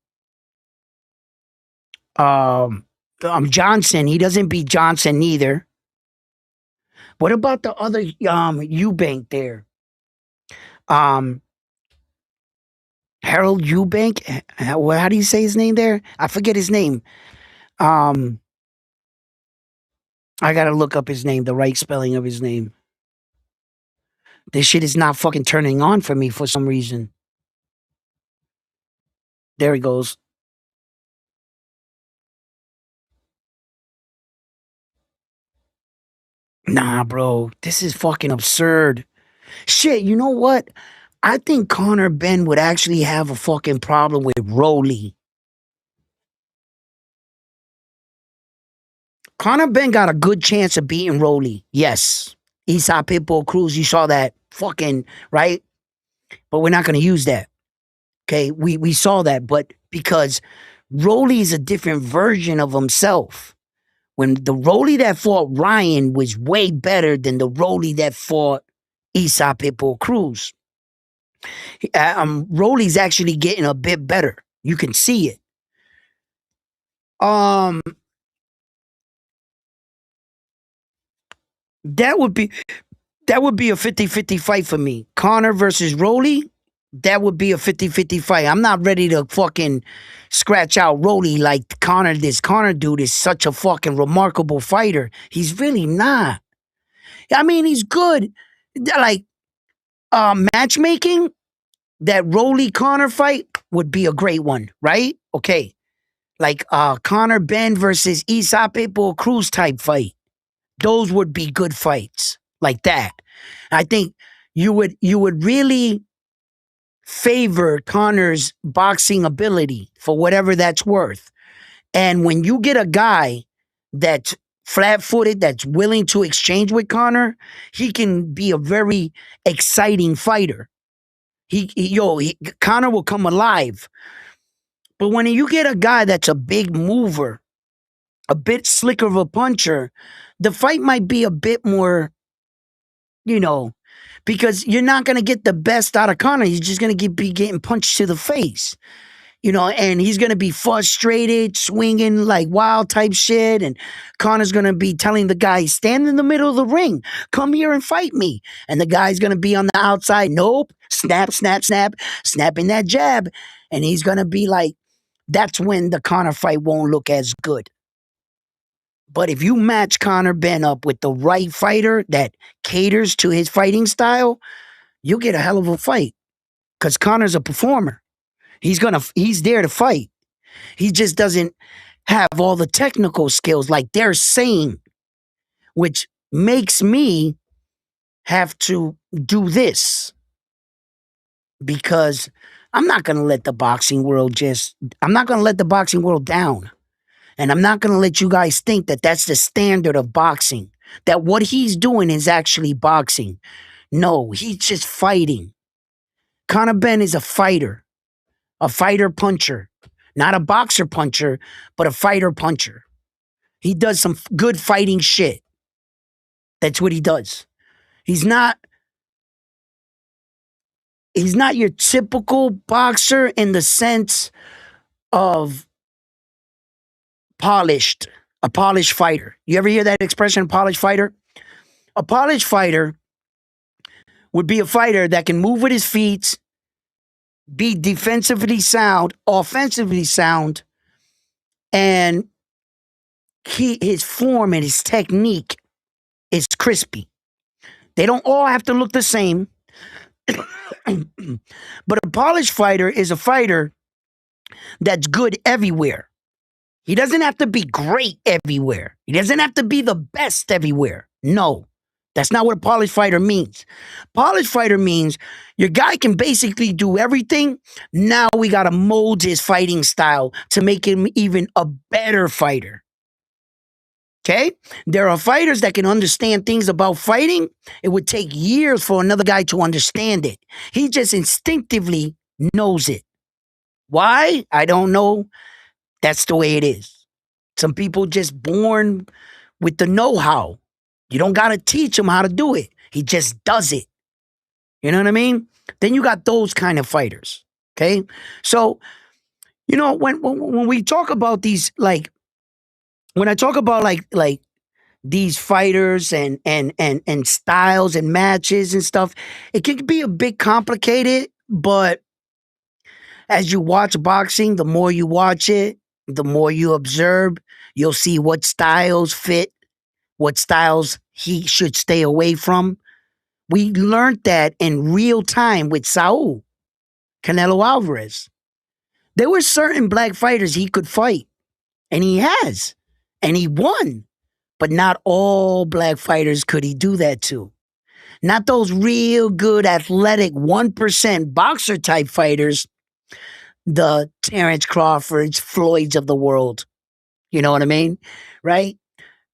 Johnson, he doesn't beat Johnson neither. What about the other Eubank there? Um, Harold Eubank. How do you say his name there? I forget his name. Um, I gotta look up his name, the right spelling of his name. This shit is not fucking turning on for me for some reason. There he goes. Nah, bro, this is fucking absurd. Shit, you know what? I think Conor Benn would actually have a fucking problem with Rolly. Conor Benn got a good chance of beating Rolly. Yes. Aesop Pitbull Cruz, you saw that fucking, right? But we're not going to use that. Okay. We saw that, but because Rolly is a different version of himself. When the Rolly that fought Ryan was way better than the Rolly that fought Aesop Pitbull Cruz. Rolly's actually getting a bit better. You can see it. That would be a 50-50 fight for me. Conor versus Rolly, that would be a 50-50 fight. I'm not ready to fucking scratch out Rolly like Conor. This Conor dude is such a fucking remarkable fighter. He's really not. I mean, he's good. Like, matchmaking, that Rolly Conor fight would be a great one, right? Okay. Like Conor Benn versus Aesop Pitbull Cruz type fight. Those would be good fights like that. I think you would really favor Conor's boxing ability for whatever that's worth. And when you get a guy that's flat-footed, that's willing to exchange with Conor, he can be a very exciting fighter. Conor will come alive. But when you get a guy that's a big mover, a bit slicker of a puncher, the fight might be a bit more, because you're not going to get the best out of Conor. He's just going to be getting punched to the face, and he's going to be frustrated, swinging like wild type shit. And Conor's going to be telling the guy, stand in the middle of the ring, come here and fight me. And the guy's going to be on the outside. Nope. Snap, snap, snap, snapping that jab. And he's going to be like, that's when the Conor fight won't look as good. But if you match Conor Benn up with the right fighter that caters to his fighting style, you'll get a hell of a fight. Because Conor's a performer. He's there to fight. He just doesn't have all the technical skills like they're saying, which makes me have to do this. Because I'm not going to let the boxing world down. And I'm not going to let you guys think that that's the standard of boxing. That what he's doing is actually boxing. No, he's just fighting. Conor Benn is a fighter puncher. Not a boxer puncher, but a fighter puncher. He does some good fighting shit. That's what he does. He's not your typical boxer in the sense of a polished fighter. You ever hear that expression, polished fighter? A polished fighter would be a fighter that can move with his feet, be defensively sound, offensively sound, and his form and his technique is crispy. They don't all have to look the same. But a polished fighter is a fighter that's good everywhere. He doesn't have to be great everywhere. He doesn't have to be the best everywhere. No, that's not what a polished fighter means. Polished fighter means your guy can basically do everything. Now we got to mold his fighting style to make him even a better fighter. Okay? There are fighters that can understand things about fighting. It would take years for another guy to understand it. He just instinctively knows it. Why? I don't know. That's the way it is. Some people just born with the know-how. You don't got to teach him how to do it. He just does it. You know what I mean? Then you got those kind of fighters. Okay? So, when we talk about these, like, when I talk about like these fighters and styles and matches and stuff, it can be a bit complicated, but as you watch boxing, the more you watch it, the more you observe, you'll see what styles fit, what styles he should stay away from. We learned that in real time with Saul Canelo Alvarez. There were certain black fighters he could fight, and he has, and he won. But not all black fighters could he do that to. Not those real good athletic 1% boxer type fighters, the Terrence Crawfords, Floyds of the world. You know what I mean? Right?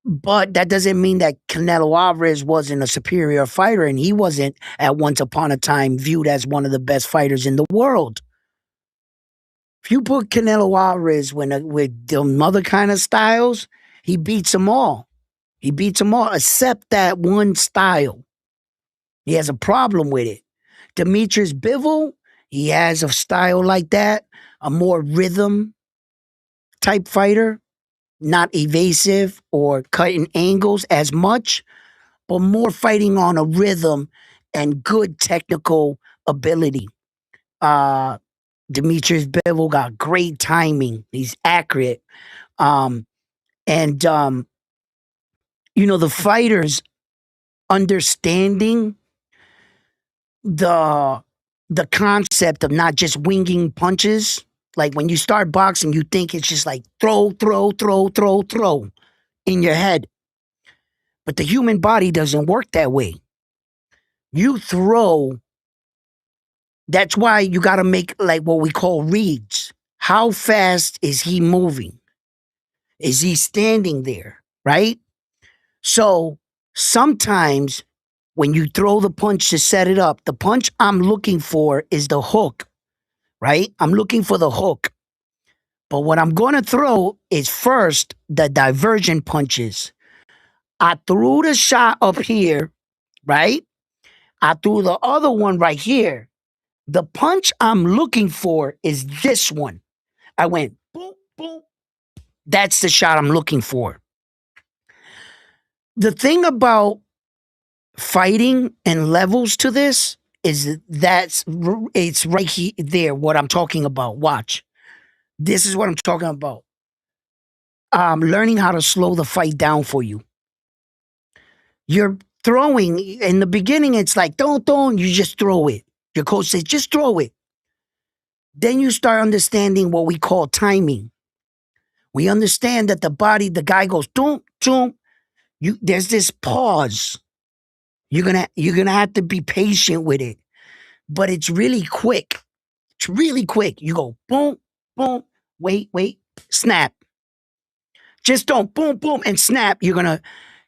But that doesn't mean that Canelo Alvarez wasn't a superior fighter, and he wasn't at once upon a time viewed as one of the best fighters in the world. If you put Canelo Alvarez with them other kind of styles, he beats them all. He beats them all except that one style. He has a problem with it. Demetrius Bivol, he has a style like that, a more rhythm type fighter, not evasive or cutting angles as much, but more fighting on a rhythm and good technical ability. Uh, Demetrius Bivol got great timing. He's accurate. Um, and the fighters understanding the the concept of not just winging punches. Like when you start boxing, you think it's just like throw, throw, throw, throw, throw in your head. But the human body doesn't work that way. You throw, that's why you got to make like what we call reads. How fast is he moving? Is he standing there? Right? So sometimes when you throw the punch to set it up, the punch I'm looking for is the hook, right? I'm looking for the hook. But what I'm going to throw is first the divergent punches. I threw the shot up here, right? I threw the other one right here. The punch I'm looking for is this one. I went boom, boom. That's the shot I'm looking for. The thing about fighting and levels to this is it's right here, there, what I'm talking about. Watch. This is what I'm talking about. Learning how to slow the fight down for you. You're throwing in the beginning, it's like, don't, you just throw it. Your coach says, just throw it. Then you start understanding what we call timing. We understand that the guy goes, don't. There's this pause. You're gonna have to be patient with it. But it's really quick. It's really quick. You go boom, boom, wait, snap. Just don't boom, boom, and snap. You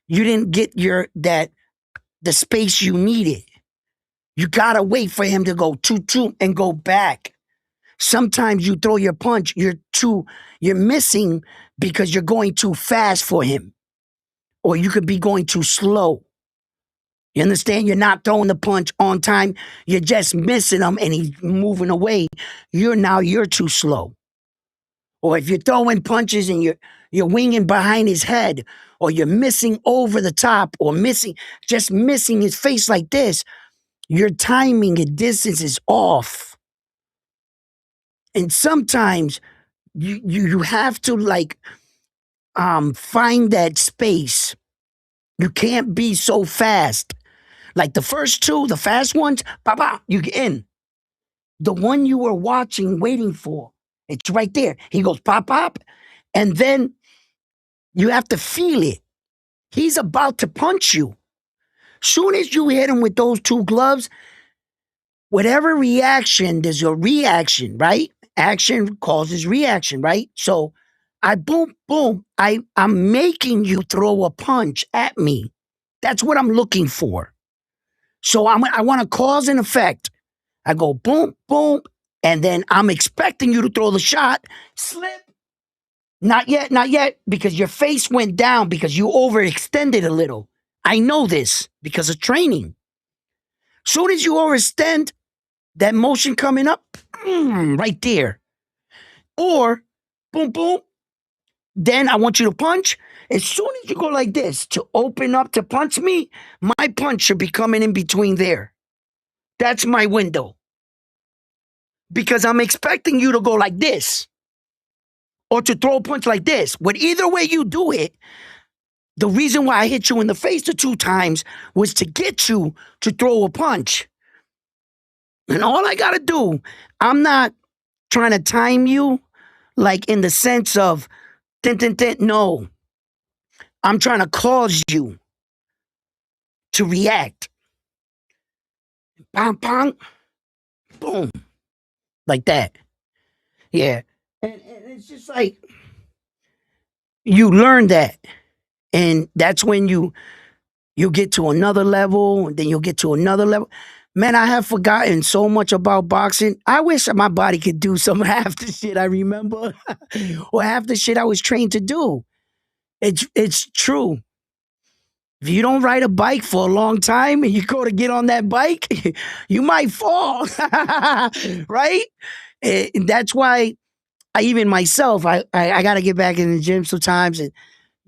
didn't get the space you needed. You gotta wait for him to go two and go back. Sometimes you throw your punch, you're missing because you're going too fast for him. Or you could be going too slow. You understand? You're not throwing the punch on time. You're just missing him and he's moving away. You're too slow. Or if you're throwing punches and you're winging behind his head, or you're missing over the top, or just missing his face like this, your timing and distance is off. And sometimes you have to find that space. You can't be so fast. Like the first two, the fast ones, you get in. The one you were watching, waiting for, it's right there. He goes pop, and then you have to feel it. He's about to punch you. Soon as you hit him with those two gloves, whatever reaction, there's your reaction, right? Action causes reaction, right? So I boom, boom. I'm making you throw a punch at me. That's what I'm looking for. So I want to cause and effect. I go boom, boom, and then I'm expecting you to throw the shot. Slip. Not yet, because your face went down because you overextended a little. I know this because of training. Soon as you overextend, that motion coming up, right there. Or boom, boom. Then I want you to punch. As soon as you go like this to open up to punch me, my punch should be coming in between there. That's my window. Because I'm expecting you to go like this or to throw a punch like this. But either way you do it, the reason why I hit you in the face the two times was to get you to throw a punch. And all I got to do, I'm not trying to time you like in the sense of, no. I'm trying to cause you to react. Bang, bang, boom. Like that. Yeah. And it's just like, you learn that. And that's when you get to another level, and then you'll get to another level. Man, I have forgotten so much about boxing. I wish my body could do some half the shit I remember or half the shit I was trained to do. It's true. If you don't ride a bike for a long time and you go to get on that bike, you might fall. Right? And that's why I even myself, I got to get back in the gym sometimes and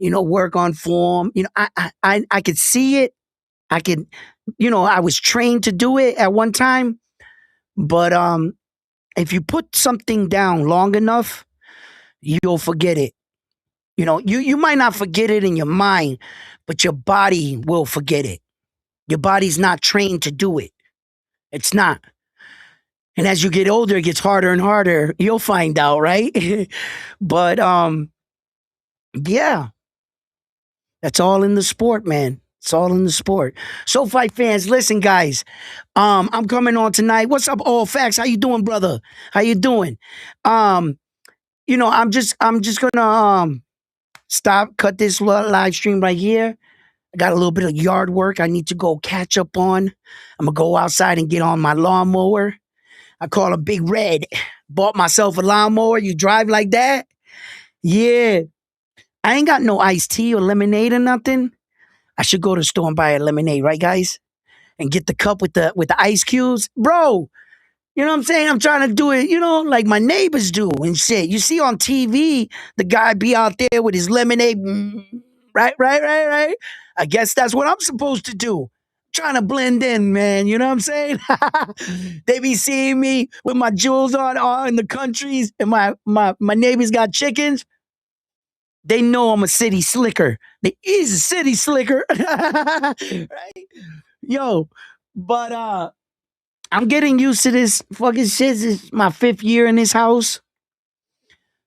work on form. I could see it. I could, I was trained to do it at one time, but if you put something down long enough, you'll forget it. You might not forget it in your mind, but your body will forget it. Your body's not trained to do it. It's not. And as you get older, it gets harder and harder. You'll find out, right? But yeah, that's all in the sport, man. It's all in the sport. So fight fans, listen, guys. I'm coming on tonight. What's up, All Facts? How you doing, brother? How you doing? I'm just gonna cut this live stream right here. I got a little bit of yard work I need to go catch up on. I'm gonna go outside and get on my lawnmower. I call it Big Red. Bought myself a lawnmower. You drive like that? Yeah. I ain't got no iced tea or lemonade or nothing. I should go to the store and buy a lemonade, right, guys? And get the cup with the ice cubes. Bro, you know what I'm saying? I'm trying to do it, like my neighbors do and shit. You see on TV, the guy be out there with his lemonade. Right. I guess that's what I'm supposed to do. Trying to blend in, man. You know what I'm saying? They be seeing me with my jewels on in the countries, and my neighbors got chickens. They know I'm a city slicker. He's a city slicker. Right? Yo, but I'm getting used to this fucking shit. This is my 5th year in this house.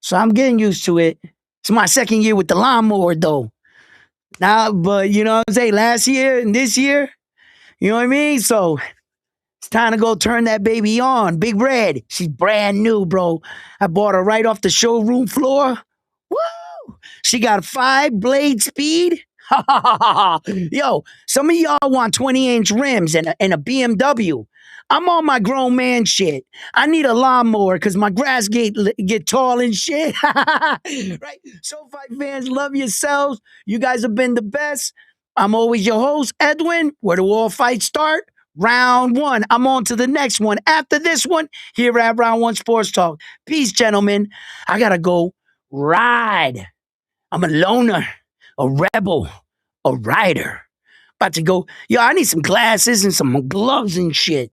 So I'm getting used to it. It's my 2nd year with the lawnmower though. Now, but you know what I'm saying? Last year and this year, you know what I mean? So it's time to go turn that baby on. Big Red. She's brand new, bro. I bought her right off the showroom floor. Woo! She got 5-blade speed. Yo, some of y'all want 20-inch rims and a BMW. I'm on my grown man shit. I need a lawnmower because my grass get tall and shit. Right? So fight fans, love yourselves. You guys have been the best. I'm always your host, Edwin. Where do all fights start? Round 1. I'm on to the next one. After this one, here at Round 1 Sports Talk. Peace, gentlemen. I gotta go ride. I'm a loner, a rebel, a rider. About to go. Yo, I need some glasses and some gloves and shit.